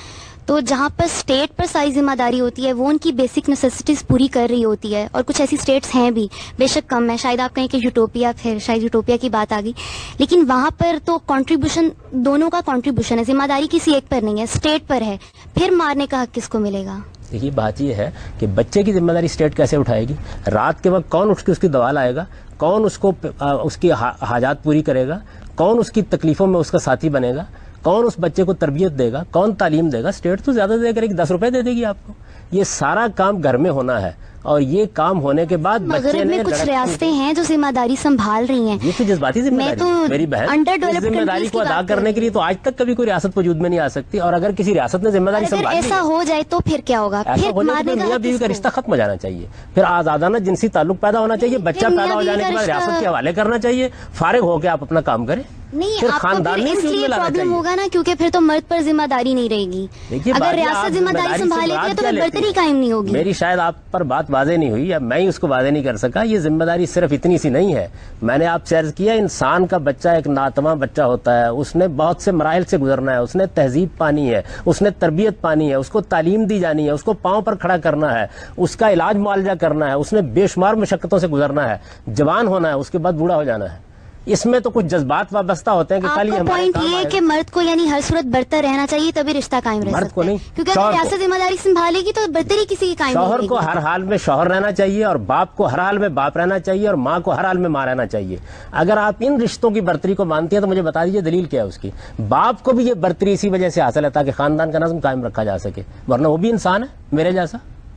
[SPEAKER 5] تو جہاں پر اسٹیٹ پر ساری ذمہ داری ہوتی ہے وہ ان کی بیسک نیسیسٹیز پوری کر رہی ہوتی ہے. اور کچھ ایسی اسٹیٹس ہیں بھی، بے شک کم ہے، شاید آپ کہیں کہ یوٹوپیا، پھر شاید یوٹوپیا کی بات آ گئی، لیکن وہاں پر تو کنٹریبیوشن دونوں کا کنٹریبیوشن ہے، ذمہ داری کسی ایک پر نہیں ہے، اسٹیٹ پر ہے. پھر مارنے کا حق کس کو ملے گا؟
[SPEAKER 1] دیکھیے بات یہ ہے کہ بچے کی ذمہ داری اسٹیٹ کیسے اٹھائے گی؟ رات کے وقت کون اٹھ کے اس کی دوا لائے گا؟ کون اس کو اس کی حاجات پوری کرے گا؟ کون اس کی تکلیفوں میں اس کا ساتھی بنے گا؟ کون اس بچے کو تربیت دے گا؟ کون تعلیم دے گا؟ اسٹیٹ تو زیادہ دے کرے گی، 10 روپے دے دے گی آپ کو. یہ سارا کام گھر میں ہونا ہے، اور یہ کام ہونے کے بعد
[SPEAKER 5] مغرب میں کچھ ریاستیں ہیں جو ذمہ داری سنبھال رہی ہیں.
[SPEAKER 1] یہ تو جذباتی ذمہ داری میری بہن، اس ذمہ داری کو ادا کرنے کے لیے تو آج تک کبھی کوئی ریاست وجود میں نہیں آ سکتی. اور اگر کسی ریاست نے ذمہ داری سنبھالی،
[SPEAKER 5] ایسا ہو جائے تو پھر کیا ہوگا؟
[SPEAKER 1] میاں بیوی کا رشتہ ختم ہو جانا چاہیے، پھر آزادانہ جنسی تعلق پیدا ہونا چاہیے، بچہ پیدا ہو جانے کے بعد ریاست کے حوالے کرنا چاہیے، فارغ ہو کے آپ اپنا کام کریں.
[SPEAKER 5] نہیں، آپ کو پھر اس لیے پرابلم ہوگا نا، کیونکہ پھر تو مرد پر ذمہ داری نہیں رہے گی. اگر ریاست ذمہ داری سنبھالے گی تو برتری قائم نہیں ہوگی.
[SPEAKER 1] میری شاید آپ پر بات واضح نہیں ہوئی یا میں ہی اس کو واضح نہیں کر سکا. یہ ذمہ داری صرف اتنی سی نہیں ہے. میں نے آپ سے عرض کیا، انسان کا بچہ ایک ناتواں بچہ ہوتا ہے، اس نے بہت سے مراحل سے گزرنا ہے، اس نے تہذیب پانی ہے، اس نے تربیت پانی ہے، اس کو تعلیم دی جانی ہے، اس کو پاؤں پر کھڑا کرنا ہے، اس کا علاج معالجہ کرنا ہے، اس نے بے شمار مشقتوں سے گزرنا ہے، جوان ہونا ہے، اس کے بعد بوڑھا ہو جانا ہے. اس میں تو کچھ جذبات وابستہ ہوتے ہیں کہ کل
[SPEAKER 5] یہ پوائنٹ یہ ہے کہ مرد کو یعنی ہر صورت برتر رہنا چاہیے تبھی رشتہ قائم رہ سکتا ہے، کیونکہ اگر ریاست ذمہ داری سنبھالے گی تو برتری کسی کی قائم نہیں ہوگی.
[SPEAKER 1] شوہر کو ہر حال میں شوہر رہنا چاہیے، اور باپ کو ہر حال میں باپ رہنا چاہیے، اور ماں کو ہر حال میں ماں رہنا چاہیے. اگر آپ ان رشتوں کی برتری کو مانتی ہیں تو مجھے بتا دیجیے دلیل کیا ہے اس کی. باپ کو بھی یہ برتری اسی وجہ سے حاصل ہے تاکہ خاندان کا نظم قائم رکھا جا سکے، ورنہ وہ بھی انسان ہے میرے جیسا،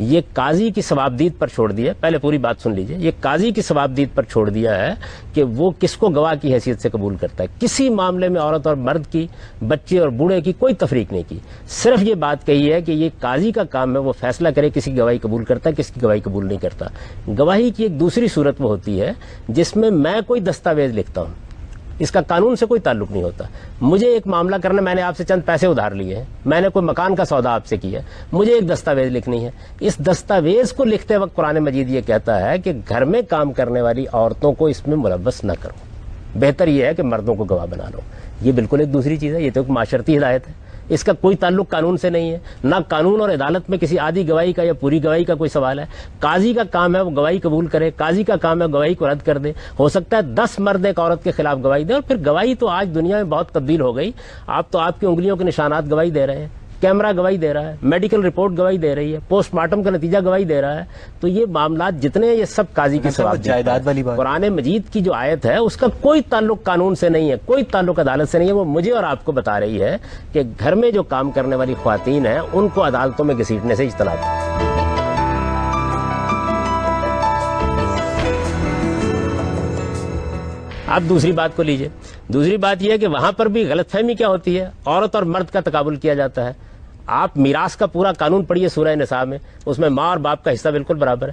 [SPEAKER 1] یہ قاضی کی ثوابدید پر چھوڑ دیا. پہلے پوری بات سن لیجئے. یہ قاضی کی ثوابدید پر چھوڑ دیا ہے کہ وہ کس کو گواہ کی حیثیت سے قبول کرتا ہے. کسی معاملے میں عورت اور مرد کی, بچے اور بوڑھے کی کوئی تفریق نہیں کی. صرف یہ بات کہی ہے کہ یہ قاضی کا کام ہے وہ فیصلہ کرے کسی کی گواہی قبول کرتا ہے, کس کی گواہی قبول نہیں کرتا. گواہی کی ایک دوسری صورت وہ ہوتی ہے جس میں میں کوئی دستاویز لکھتا ہوں, اس کا قانون سے کوئی تعلق نہیں ہوتا. مجھے ایک معاملہ کرنا, میں نے آپ سے چند پیسے ادھار لیے ہیں, میں نے کوئی مکان کا سودا آپ سے کیا, مجھے ایک دستاویز لکھنی ہے. اس دستاویز کو لکھتے وقت قرآن مجید یہ کہتا ہے کہ گھر میں کام کرنے والی عورتوں کو اس میں ملوث نہ کرو, بہتر یہ ہے کہ مردوں کو گواہ بنا لو. یہ بالکل ایک دوسری چیز ہے, یہ تو ایک معاشرتی ہدایت ہے, اس کا کوئی تعلق قانون سے نہیں ہے. نہ قانون اور عدالت میں کسی آدھی گواہی کا یا پوری گواہی کا کوئی سوال ہے. قاضی کا کام ہے وہ گواہی قبول کرے, قاضی کا کام ہے گواہی کو رد کر دے. ہو سکتا ہے 10 مرد ایک عورت کے خلاف گواہی دے, اور پھر گواہی تو آج دنیا میں بہت تبدیل ہو گئی. آپ تو آپ کی انگلیوں کے نشانات گواہی دے رہے ہیں, کیمرہ گواہی دے رہا ہے, میڈیکل رپورٹ گواہی دے رہی ہے, پوسٹ مارٹم کا نتیجہ گواہی دے رہا ہے. تو یہ معاملات جتنے ہیں یہ سب قاضی کی ثواب جائیداد والی بات. قرآن مجید کی جو آیت ہے اس کا کوئی تعلق قانون سے نہیں ہے, کوئی تعلق عدالت سے نہیں ہے. وہ مجھے اور آپ کو بتا رہی ہے کہ گھر میں جو کام کرنے والی خواتین ہیں ان کو عدالتوں میں گھسیٹنے سے اجتناب کریں. آپ دوسری بات کو لیجئے. دوسری بات یہ ہے کہ وہاں پر بھی غلط فہمی کیا ہوتی ہے, عورت اور مرد کا تقابل کیا جاتا ہے. آپ میراث کا پورا قانون پڑھیے سورہ نساء میں, اس میں ماں اور باپ کا حصہ بالکل برابر ہے.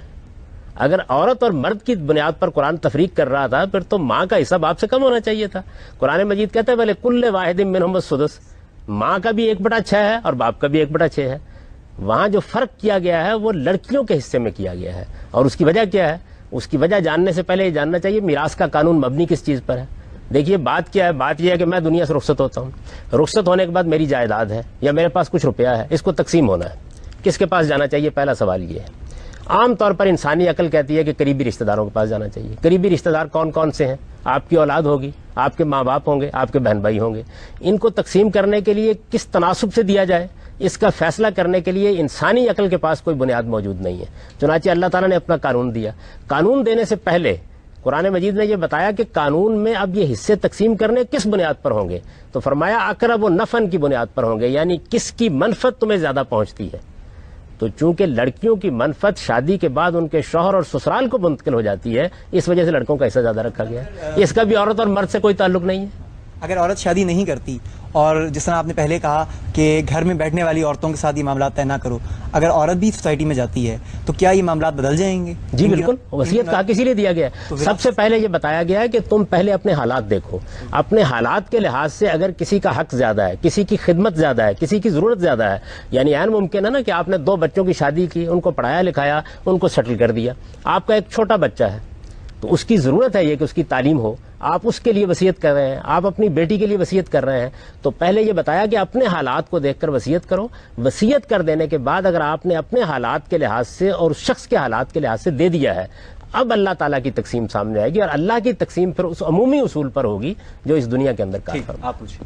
[SPEAKER 1] اگر عورت اور مرد کی بنیاد پر قرآن تفریق کر رہا تھا پھر تو ماں کا حصہ باپ سے کم ہونا چاہیے تھا. قرآن مجید کہتا ہے وَلِكُلِّ وَاحِدٍ مِّنْهُمُ السُّدُسُ, ماں کا بھی 1/6 ہے اور باپ کا بھی 1/6 ہے. وہاں جو فرق کیا گیا ہے وہ لڑکیوں کے حصے میں کیا گیا ہے, اور اس کی وجہ کیا ہے؟ اس کی وجہ جاننے سے پہلے یہ جاننا چاہیے میراث کا قانون مبنی کس چیز پر ہے. دیکھیے بات کیا ہے, بات یہ ہے کہ میں دنیا سے رخصت ہوتا ہوں, رخصت ہونے کے بعد میری جائیداد ہے یا میرے پاس کچھ روپیہ ہے, اس کو تقسیم ہونا ہے. کس کے پاس جانا چاہیے؟ پہلا سوال یہ ہے. عام طور پر انسانی عقل کہتی ہے کہ قریبی رشتہ داروں کے پاس جانا چاہیے. قریبی رشتہ دار کون کون سے ہیں؟ آپ کی اولاد ہوگی, آپ کے ماں باپ ہوں گے, آپ کے بہن بھائی ہوں گے. ان کو تقسیم کرنے کے لیے کس تناسب سے دیا جائے اس کا فیصلہ کرنے کے لیے انسانی عقل کے پاس کوئی بنیاد موجود نہیں ہے. چنانچہ اللہ تعالیٰ نے اپنا قانون دیا. قانون دینے سے پہلے قرآن مجید نے یہ بتایا کہ قانون میں اب یہ حصے تقسیم کرنے کس بنیاد پر ہوں گے. تو فرمایا اقرب و نفن کی بنیاد پر ہوں گے, یعنی کس کی منفعت تمہیں زیادہ پہنچتی ہے. تو چونکہ لڑکیوں کی منفعت شادی کے بعد ان کے شوہر اور سسرال کو منتقل ہو جاتی ہے, اس وجہ سے لڑکوں کا حصہ زیادہ رکھا گیا ہے. اس کا بھی عورت اور مرد سے کوئی تعلق نہیں ہے.
[SPEAKER 6] اگر عورت شادی نہیں کرتی, اور جس طرح آپ نے پہلے کہا کہ گھر میں بیٹھنے والی عورتوں کے ساتھ یہ معاملات طے نہ کرو, اگر عورت بھی سوسائٹی میں جاتی ہے تو کیا یہ معاملات بدل جائیں گے؟
[SPEAKER 1] جی بالکل, وصیت کا کسی لیے دیا گیا ہے. سب سے پہلے یہ بتایا گیا ہے کہ تم پہلے اپنے حالات دیکھو. اپنے حالات کے لحاظ سے اگر کسی کا حق زیادہ ہے, کسی کی خدمت زیادہ ہے, کسی کی ضرورت زیادہ ہے, یعنی عین ممکن ہے نا کہ آپ نے 2 بچوں کی شادی کی, ان کو پڑھایا لکھایا, ان کو سیٹل کر دیا. آپ کا ایک چھوٹا بچہ ہے تو اس کی ضرورت ہے یہ کہ اس کی تعلیم ہو, آپ اس کے لیے وصیت کر رہے ہیں, آپ اپنی بیٹی کے لیے وصیت کر رہے ہیں. تو پہلے یہ بتایا کہ اپنے حالات کو دیکھ کر وصیت کرو. وصیت کر دینے کے بعد اگر آپ نے اپنے حالات کے لحاظ سے اور اس شخص کے حالات کے لحاظ سے دے دیا ہے, اب اللہ تعالیٰ کی تقسیم سامنے آئے گی, اور اللہ کی تقسیم پھر اس عمومی اصول پر ہوگی جو اس دنیا کے اندر کار فرما.
[SPEAKER 2] آپ پوچھیں.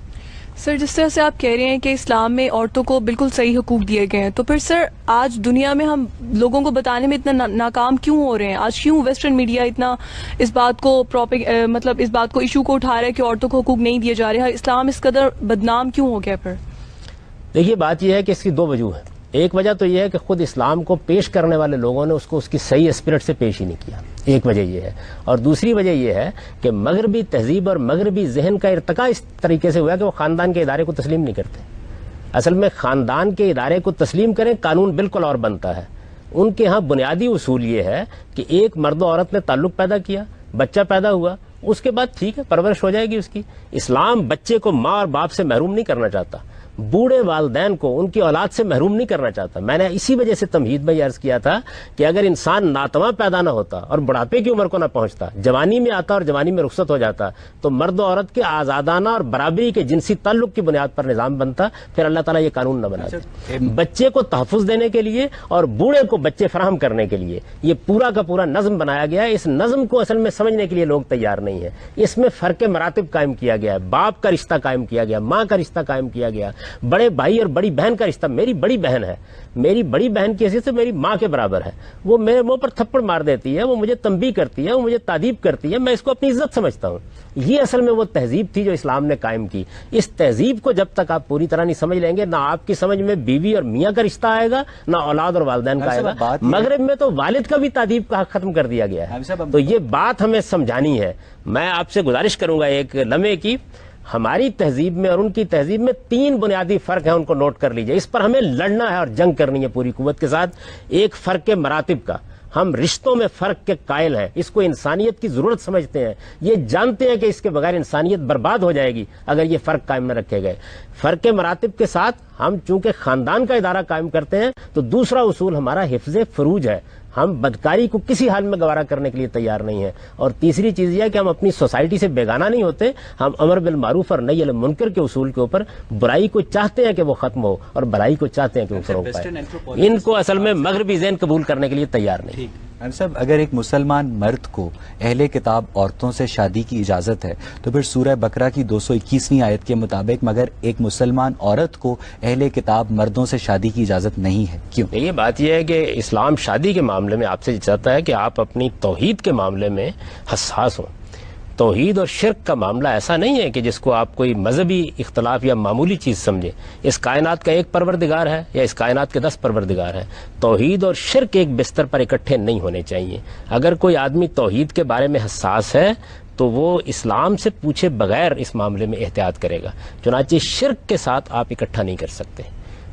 [SPEAKER 7] سر جس طرح سے آپ کہہ رہے ہیں کہ اسلام میں عورتوں کو بالکل صحیح حقوق دیے گئے ہیں, تو پھر سر آج دنیا میں ہم لوگوں کو بتانے میں اتنا ناکام کیوں ہو رہے ہیں؟ آج کیوں ویسٹرن میڈیا اتنا اس بات کو مطلب اس بات کو ایشو کو اٹھا رہا ہے کہ عورتوں کو حقوق نہیں دیے جا رہے؟ اسلام اس قدر بدنام کیوں ہو گیا پھر؟
[SPEAKER 1] دیکھیے بات یہ ہے کہ اس کی 2 وجوہ ہیں. ایک وجہ تو یہ ہے کہ خود اسلام کو پیش کرنے والے لوگوں نے اس کو اس کی صحیح اسپرٹ سے پیش ہی نہیں کیا, ایک وجہ یہ ہے. اور دوسری وجہ یہ ہے کہ مغربی تہذیب اور مغربی ذہن کا ارتقاء اس طریقے سے ہوا کہ وہ خاندان کے ادارے کو تسلیم نہیں کرتے. اصل میں خاندان کے ادارے کو تسلیم کریں, قانون بالکل اور بنتا ہے. ان کے ہاں بنیادی اصول یہ ہے کہ ایک مرد و عورت نے تعلق پیدا کیا, بچہ پیدا ہوا, اس کے بعد ٹھیک ہے پرورش ہو جائے گی اس کی. اسلام بچے کو ماں اور باپ سے محروم نہیں کرنا چاہتا, بوڑھے والدین کو ان کی اولاد سے محروم نہیں کرنا چاہتا. میں نے اسی وجہ سے تمہید میں یہ عرض کیا تھا کہ اگر انسان ناتواں پیدا نہ ہوتا اور بڑھاپے کی عمر کو نہ پہنچتا, جوانی میں آتا اور جوانی میں رخصت ہو جاتا, تو مرد و عورت کے آزادانہ اور برابری کے جنسی تعلق کی بنیاد پر نظام بنتا. پھر اللہ تعالیٰ یہ قانون نہ بناتے. بچے کو تحفظ دینے کے لیے اور بوڑھے کو بچے فراہم کرنے کے لیے یہ پورا کا پورا نظم بنایا گیا ہے. اس نظم کو اصل میں سمجھنے کے لیے لوگ تیار نہیں ہیں. اس میں فرق مراتب قائم کیا گیا ہے, باپ کا رشتہ قائم کیا گیا, ماں کا رشتہ قائم کیا گیا, بڑے بھائی اور بڑی بہن کا رشتہ، میری بڑی بہن ہے، میری بڑی بہن کی حیثیت سے میری ماں کے برابر ہے، وہ میرے منہ پر تھپڑ مار دیتی ہے، وہ مجھے تنبیہ کرتی ہے، وہ مجھے تادیب کرتی ہے، میں اس کو اپنی عزت سمجھتا ہوں. یہ اصل میں وہ تہذیب تھی جو اسلام نے قائم کی. اس تہذیب کو جب تک آپ پوری طرح نہیں سمجھ لیں گے، نہ آپ کی سمجھ میں بیوی اور میاں کا رشتہ آئے گا، نہ اولاد اور والدین کا آئے گا. مغرب میں تو والد کا بھی تادیب کا حق ختم کر دیا گیا ہے. تو یہ بات ہمیں سمجھانی ہے. میں آپ سے گزارش کروں گا ایک لمحے کی، ہماری تہذیب میں اور ان کی تہذیب میں 3 بنیادی فرق ہیں، ان کو نوٹ کر لیجئے. اس پر ہمیں لڑنا ہے اور جنگ کرنی ہے پوری قوت کے ساتھ. ایک فرق مراتب کا، ہم رشتوں میں فرق کے قائل ہیں، اس کو انسانیت کی ضرورت سمجھتے ہیں، یہ جانتے ہیں کہ اس کے بغیر انسانیت برباد ہو جائے گی اگر یہ فرق قائم نہ رکھے گئے. فرق مراتب کے ساتھ ہم چونکہ خاندان کا ادارہ قائم کرتے ہیں تو دوسرا اصول ہمارا حفظ فروج ہے. ہم بدکاری کو کسی حال میں گوارا کرنے کے لیے تیار نہیں ہیں. اور تیسری چیز یہ ہے کہ ہم اپنی سوسائٹی سے بیگانہ نہیں ہوتے، ہم امر بالمعروف اور نہی عن المنکر کے اصول کے اوپر برائی کو چاہتے ہیں کہ وہ ختم ہو اور بھلائی کو چاہتے ہیں کہ وہ فروغ پائے. ان کو اصل میں مغربی ذہن قبول کرنے کے لیے تیار نہیں.
[SPEAKER 2] صاحب اگر ایک مسلمان مرد کو اہل کتاب عورتوں سے شادی کی اجازت ہے تو پھر سورہ بقرہ کی 221ویں آیت کے مطابق مگر ایک مسلمان عورت کو اہل کتاب مردوں سے شادی کی اجازت نہیں ہے، کیوں؟
[SPEAKER 1] یہ بات یہ ہے کہ اسلام شادی کے معاملے میں آپ سے چاہتا ہے کہ آپ اپنی توحید کے معاملے میں حساس ہوں. توحید اور شرک کا معاملہ ایسا نہیں ہے کہ جس کو آپ کوئی مذہبی اختلاف یا معمولی چیز سمجھیں. اس کائنات کا ایک پروردگار ہے یا اس کائنات کے 10 پروردگار ہیں. توحید اور شرک ایک بستر پر اکٹھے نہیں ہونے چاہیے. اگر کوئی آدمی توحید کے بارے میں حساس ہے تو وہ اسلام سے پوچھے بغیر اس معاملے میں احتیاط کرے گا. چنانچہ شرک کے ساتھ آپ اکٹھا نہیں کر سکتے.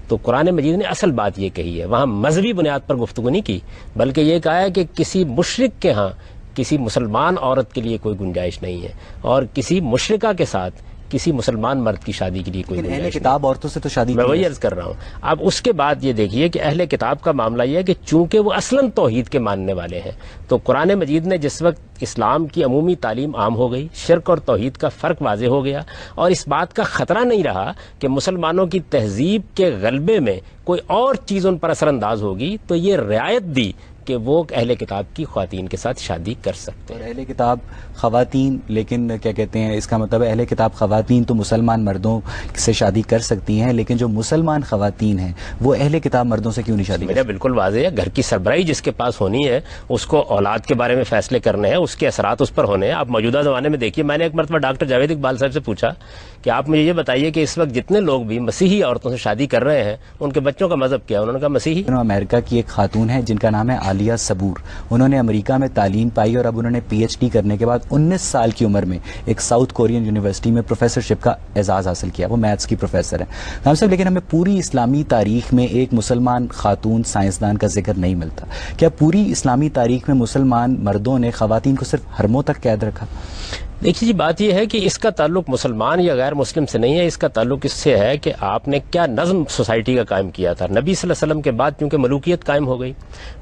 [SPEAKER 1] تو قرآن مجید نے اصل بات یہ کہی ہے، وہاں مذہبی بنیاد پر گفتگو نہیں کی، بلکہ یہ کہا ہے کہ کسی مشرک کے ہاں کسی مسلمان عورت کے لیے کوئی گنجائش نہیں ہے اور کسی مشرکہ کے ساتھ کسی مسلمان مرد کی شادی کے لیے کوئی گنجائش نہیں.
[SPEAKER 2] اہل کتاب عورتوں سے تو شادی
[SPEAKER 1] میں وہی عرض کر رہا ہوں. اب اس کے بعد یہ دیکھیے کہ اہل کتاب کا معاملہ یہ ہے کہ چونکہ وہ اصلاً توحید کے ماننے والے ہیں تو قرآن مجید نے جس وقت اسلام کی عمومی تعلیم عام ہو گئی، شرک اور توحید کا فرق واضح ہو گیا اور اس بات کا خطرہ نہیں رہا کہ مسلمانوں کی تہذیب کے غلبے میں کوئی اور چیز ان پر اثر انداز ہوگی، تو یہ رعایت دی کہ وہ اہل کتاب کی خواتین کے ساتھ شادی کر سکتے ہیں.
[SPEAKER 2] اہل کتاب خواتین، لیکن کیا کہتے ہیں اس کا مطلب اہل کتاب خواتین تو مسلمان مردوں سے شادی کر سکتی ہیں، لیکن جو مسلمان خواتین ہیں وہ اہل کتاب مردوں سے کیوں نہیں شادی؟
[SPEAKER 1] میرا بالکل واضح ہے، گھر کی سربراہی جس کے پاس ہونی ہے اس کو اولاد کے بارے میں فیصلے کرنے ہیں، اس کے اثرات اس پر ہونے ہیں. آپ موجودہ زمانے میں دیکھیے، میں نے ایک مرتبہ ڈاکٹر جاوید اقبال صاحب سے پوچھا کہ آپ مجھے یہ بتائیے کہ اس وقت جتنے لوگ بھی مسیحی عورتوں سے شادی کر رہے ہیں ان کے بچوں کا مذہب کیا ہے؟ انہوں نے کہا مسیحی.
[SPEAKER 2] امریکہ کی ایک خاتون ہے جن کا نام ہے عالیہ صبور. انہوں نے امریکہ میں تعلیم پائی اور اب انہوں نے پی ایچ ڈی کرنے کے بعد 19 سال کی عمر میں ایک ساؤتھ کورین یونیورسٹی میں پروفیسرشپ کا اعزاز حاصل کیا. وہ میتھس کی پروفیسر ہیں. ہم صاحب لیکن ہمیں پوری اسلامی تاریخ میں ایک مسلمان خاتون سائنسدان کا ذکر نہیں ملتا. کیا پوری اسلامی تاریخ میں مسلمان مردوں نے خواتین کو صرف حرموں تک قید رکھا؟
[SPEAKER 1] دیکھیے جی، بات یہ ہے کہ اس کا تعلق مسلمان یا غیر مسلم سے نہیں ہے، اس کا تعلق اس سے ہے کہ آپ نے کیا نظم سوسائٹی کا قائم کیا تھا. نبی صلی اللہ علیہ وسلم کے بعد چونکہ ملوکیت قائم ہو گئی،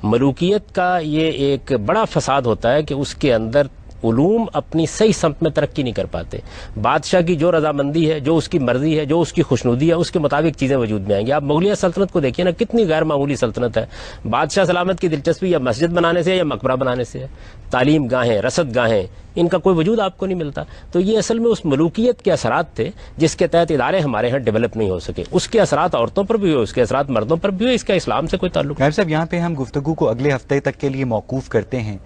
[SPEAKER 1] ملوکیت کا یہ ایک بڑا فساد ہوتا ہے کہ اس کے اندر علوم اپنی صحیح سمت میں ترقی نہیں کر پاتے. بادشاہ کی جو رضامندی ہے، جو اس کی مرضی ہے، جو اس کی خوشنودی ہے، اس کے مطابق چیزیں وجود میں آئیں گی. آپ مغلیہ سلطنت کو دیکھیے نا، کتنی غیر معمولی سلطنت ہے. بادشاہ سلامت کی دلچسپی یا مسجد بنانے سے یا مقبرہ بنانے سے ہے. تعلیم گاہیں، رصد گاہیں، ان کا کوئی وجود آپ کو نہیں ملتا. تو یہ اصل میں اس ملوکیت کے اثرات تھے جس کے تحت ادارے ہمارے ہاں ڈیولپ نہیں ہو سکے. اس کے اثرات عورتوں پر بھی ہوئے، اس کے اثرات مردوں پر بھی ہوئے. اس کا اسلام سے کوئی تعلق
[SPEAKER 2] نہیں. صاحب یہاں پہ ہم گفتگو کو اگلے ہفتے تک کے لیے موقوف کرتے ہیں.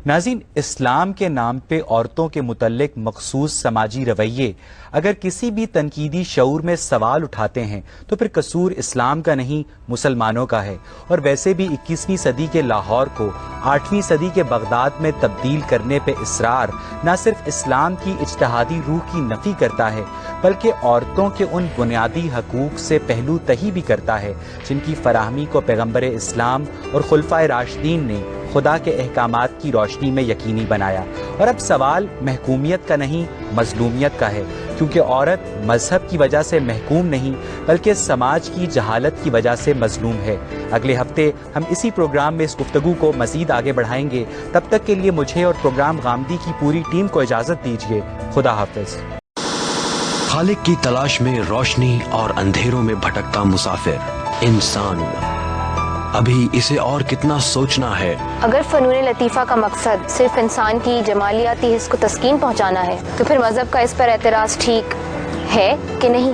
[SPEAKER 2] ناظرین، اسلام کے نام پہ عورتوں کے متعلق مخصوص سماجی رویے اگر کسی بھی تنقیدی شعور میں سوال اٹھاتے ہیں تو پھر قصور اسلام کا نہیں مسلمانوں کا ہے. اور ویسے بھی 21ویں صدی کے لاہور کو 8ویں صدی کے بغداد میں تبدیل کرنے پہ اصرار نہ صرف اسلام کی اجتہادی روح کی نفی کرتا ہے بلکہ عورتوں کے ان بنیادی حقوق سے پہلو تہی بھی کرتا ہے جن کی فراہمی کو پیغمبر اسلام اور خلفائے راشدین نے خدا کے احکامات کی روشنی میں یقینی بنایا. اور اب سوال محکومیت کا نہیں مظلومیت کا ہے، کیونکہ عورت مذہب کی وجہ سے محکوم نہیں بلکہ سماج کی جہالت کی وجہ سے مظلوم ہے. اگلے ہفتے ہم اسی پروگرام میں اس گفتگو کو مزید آگے بڑھائیں گے. تب تک کے لیے مجھے اور پروگرام غامدی کی پوری ٹیم کو اجازت دیجیے. خدا حافظ.
[SPEAKER 8] خالق کی تلاش میں روشنی اور اندھیروں میں بھٹکتا مسافر انسان، ابھی اسے اور کتنا سوچنا ہے.
[SPEAKER 3] اگر فنون لطیفہ کا مقصد صرف انسان کی جمالیاتی حس کو تسکین پہنچانا ہے تو پھر مذہب کا اس پر اعتراض ٹھیک ہے کہ نہیں؟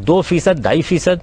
[SPEAKER 1] 2%, 2.5%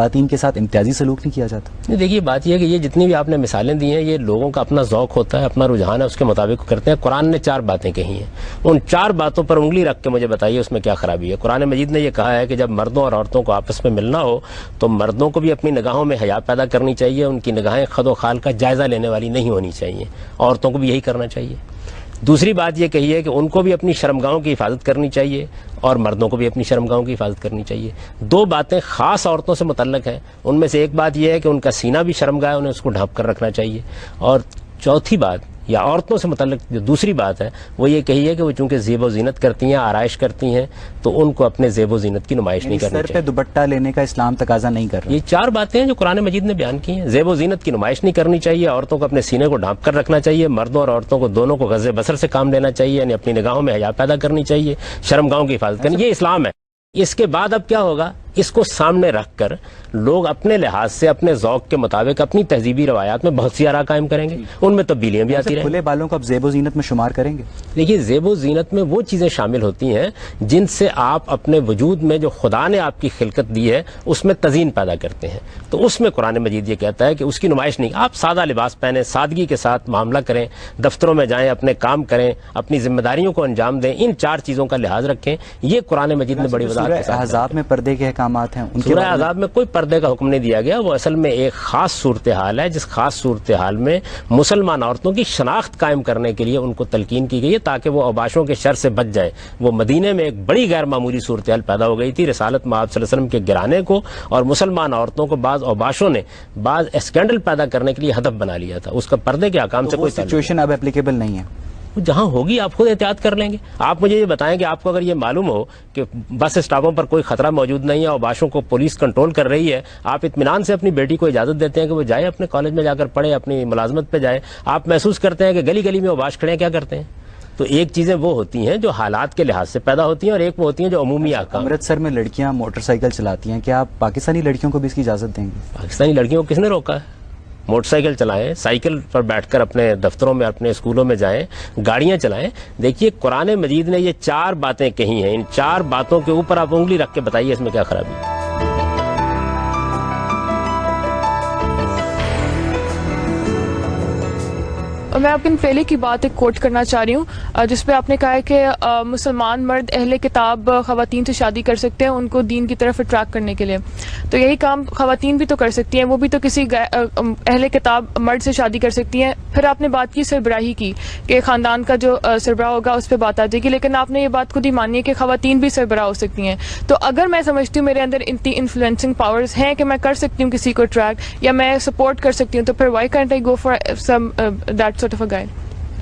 [SPEAKER 2] خواتین کے ساتھ امتیازی سلوک نہیں کیا جاتا؟
[SPEAKER 1] دیکھیے بات یہ ہے کہ یہ جتنی بھی آپ نے مثالیں دی ہیں یہ لوگوں کا اپنا ذوق ہوتا ہے, اپنا رجحان ہے, اس کے مطابق کرتے ہیں. قرآن نے 4 باتیں کہی ہیں, ان 4 باتوں پر انگلی رکھ کے مجھے بتائیے اس میں کیا خرابی ہے. قرآن مجید نے یہ کہا ہے کہ جب مردوں اور عورتوں کو آپس میں ملنا ہو تو مردوں کو بھی اپنی نگاہوں میں حیا پیدا کرنی چاہیے, ان کی نگاہیں خد و خال کا جائزہ لینے والی نہیں ہونی چاہیے, عورتوں کو بھی یہی کرنا چاہیے. دوسری بات یہ کہی ہے کہ ان کو بھی اپنی شرمگاہوں کی حفاظت کرنی چاہیے اور مردوں کو بھی اپنی شرمگاہوں کی حفاظت کرنی چاہیے. 2 باتیں خاص عورتوں سے متعلق ہیں, ان میں سے ایک بات یہ ہے کہ ان کا سینہ بھی شرمگاہ ہے, انہیں اس کو ڈھانپ کر رکھنا چاہیے. اور چوتھی بات یا عورتوں سے متعلق جو دوسری بات ہے وہ یہ کہی ہے کہ وہ چونکہ زیب و زینت کرتی ہیں, آرائش کرتی ہیں, تو ان کو اپنے زیب و زینت کی نمائش نہیں کرنی چاہیے.
[SPEAKER 2] سر پہ دوپٹہ لینے کا اسلام تقاضا نہیں کر رہا.
[SPEAKER 1] یہ 4 باتیں ہیں جو قرآن مجید نے بیان کی ہیں. زیب و زینت کی نمائش نہیں کرنی چاہیے, عورتوں کو اپنے سینے کو ڈھانپ کر رکھنا چاہیے, مردوں اور عورتوں کو دونوں کو غض بصر سے کام لینا چاہیے, یعنی اپنی نگاہوں میں حیا پیدا کرنی چاہیے, شرمگاہوں کی حفاظت کرنی. یہ اسلام ہے. اس کے بعد اب کیا ہوگا, اس کو سامنے رکھ کر لوگ اپنے لحاظ سے اپنے ذوق کے مطابق اپنی تہذیبی روایات میں بہت سی آرا قائم کریں گے, ان میں تبدیلیاں بھی آتی رہیں.
[SPEAKER 2] کھلے بالوں کو اب زیب و زینت میں شمار کریں گے؟
[SPEAKER 1] دیکھیے زیب و زینت میں وہ چیزیں شامل ہوتی ہیں جن سے آپ اپنے وجود میں جو خدا نے آپ کی خلقت دی ہے اس میں تزئین پیدا کرتے ہیں. تو اس میں قرآن مجید یہ کہتا ہے کہ اس کی نمائش نہیں, آپ سادہ لباس پہنیں, سادگی کے ساتھ معاملہ کریں, دفتروں میں جائیں, اپنے کام کریں, اپنی ذمہ داریوں کو انجام دیں, ان 4 چیزوں کا لحاظ رکھیں. یہ قرآن مجید نے بڑی وضاحت کے ساتھ.
[SPEAKER 2] احزاب میں پردے کے احکامات ہیں, ان کے
[SPEAKER 1] سورہ احزاب میں کوئی پردے کا حکم نہیں دیا گیا. وہ اصل میں ایک خاص صورتحال ہے جس خاص صورتحال میں مسلمان عورتوں کی شناخت قائم کرنے کے لیے ان کو تلقین کی گئی ہے تاکہ وہ اوباشوں کے شر سے بچ جائیں. وہ مدینے میں ایک بڑی غیر معمولی صورتحال پیدا ہو گئی تھی رسالت مآب صلی اللہ علیہ وسلم کے گرانے کو, اور مسلمان عورتوں کو بعض اوباشوں نے بعض اسکینڈل پیدا کرنے کے لیے ہدف بنا لیا تھا. اس کا پردے کے احکام سے کوئی
[SPEAKER 2] سچویشن اب اپلیکیبل نہیں ہے.
[SPEAKER 1] جہاں ہوگی آپ خود احتیاط کر لیں گے. آپ مجھے یہ بتائیں کہ آپ کو اگر یہ معلوم ہو کہ بس اسٹاپوں پر کوئی خطرہ موجود نہیں ہے, اوباشوں کو پولیس کنٹرول کر رہی ہے, آپ اطمینان سے اپنی بیٹی کو اجازت دیتے ہیں کہ وہ جائے اپنے کالج میں جا کر پڑھے, اپنی ملازمت پہ جائے. آپ محسوس کرتے ہیں کہ گلی گلی میں اوباش کھڑے ہیں, کیا کرتے ہیں؟ تو ایک چیزیں وہ ہوتی ہیں جو حالات کے لحاظ سے پیدا ہوتی ہیں اور ایک وہ ہوتی ہیں جو عمومی احکام.
[SPEAKER 2] امرتسر میں لڑکیاں موٹر سائیکل چلاتی ہیں, کیا آپ پاکستانی لڑکیوں کو بھی اس کی اجازت دیں گے؟
[SPEAKER 1] پاکستانی لڑکیوں کو کس نے روکا ہے؟ موٹر سائیکل چلائیں, سائیکل پر بیٹھ کر اپنے دفتروں میں اپنے اسکولوں میں جائیں, گاڑیاں چلائیں. دیکھیے قرآن مجید نے یہ 4 باتیں کہی ہیں, ان 4 باتوں کے اوپر آپ انگلی رکھ کے بتائیے اس میں کیا خرابی ہے.
[SPEAKER 7] میں آپ کی پہلے کی بات ایک کوٹ کرنا چاہ رہی ہوں جس پہ آپ نے کہا ہے کہ مسلمان مرد اہل کتاب خواتین سے شادی کر سکتے ہیں ان کو دین کی طرف اٹریکٹ کرنے کے لیے. تو یہی کام خواتین بھی تو کر سکتی ہیں, وہ بھی تو کسی اہل کتاب مرد سے شادی کر سکتی ہیں. پھر آپ نے بات کی سربراہی کی کہ خاندان کا جو سربراہ ہوگا اس پہ بات آ جائے گی, لیکن آپ نے یہ بات خود ہی مانی ہے کہ خواتین بھی سربراہ ہو سکتی ہیں. تو اگر میں سمجھتی ہوں میرے اندر اتنی انفلوئنسنگ پاورز ہیں کہ میں کر سکتی ہوں کسی کو اٹریکٹ یا میں سپورٹ کر سکتی ہوں, تو پھر why can't I go for some that sort of a guy.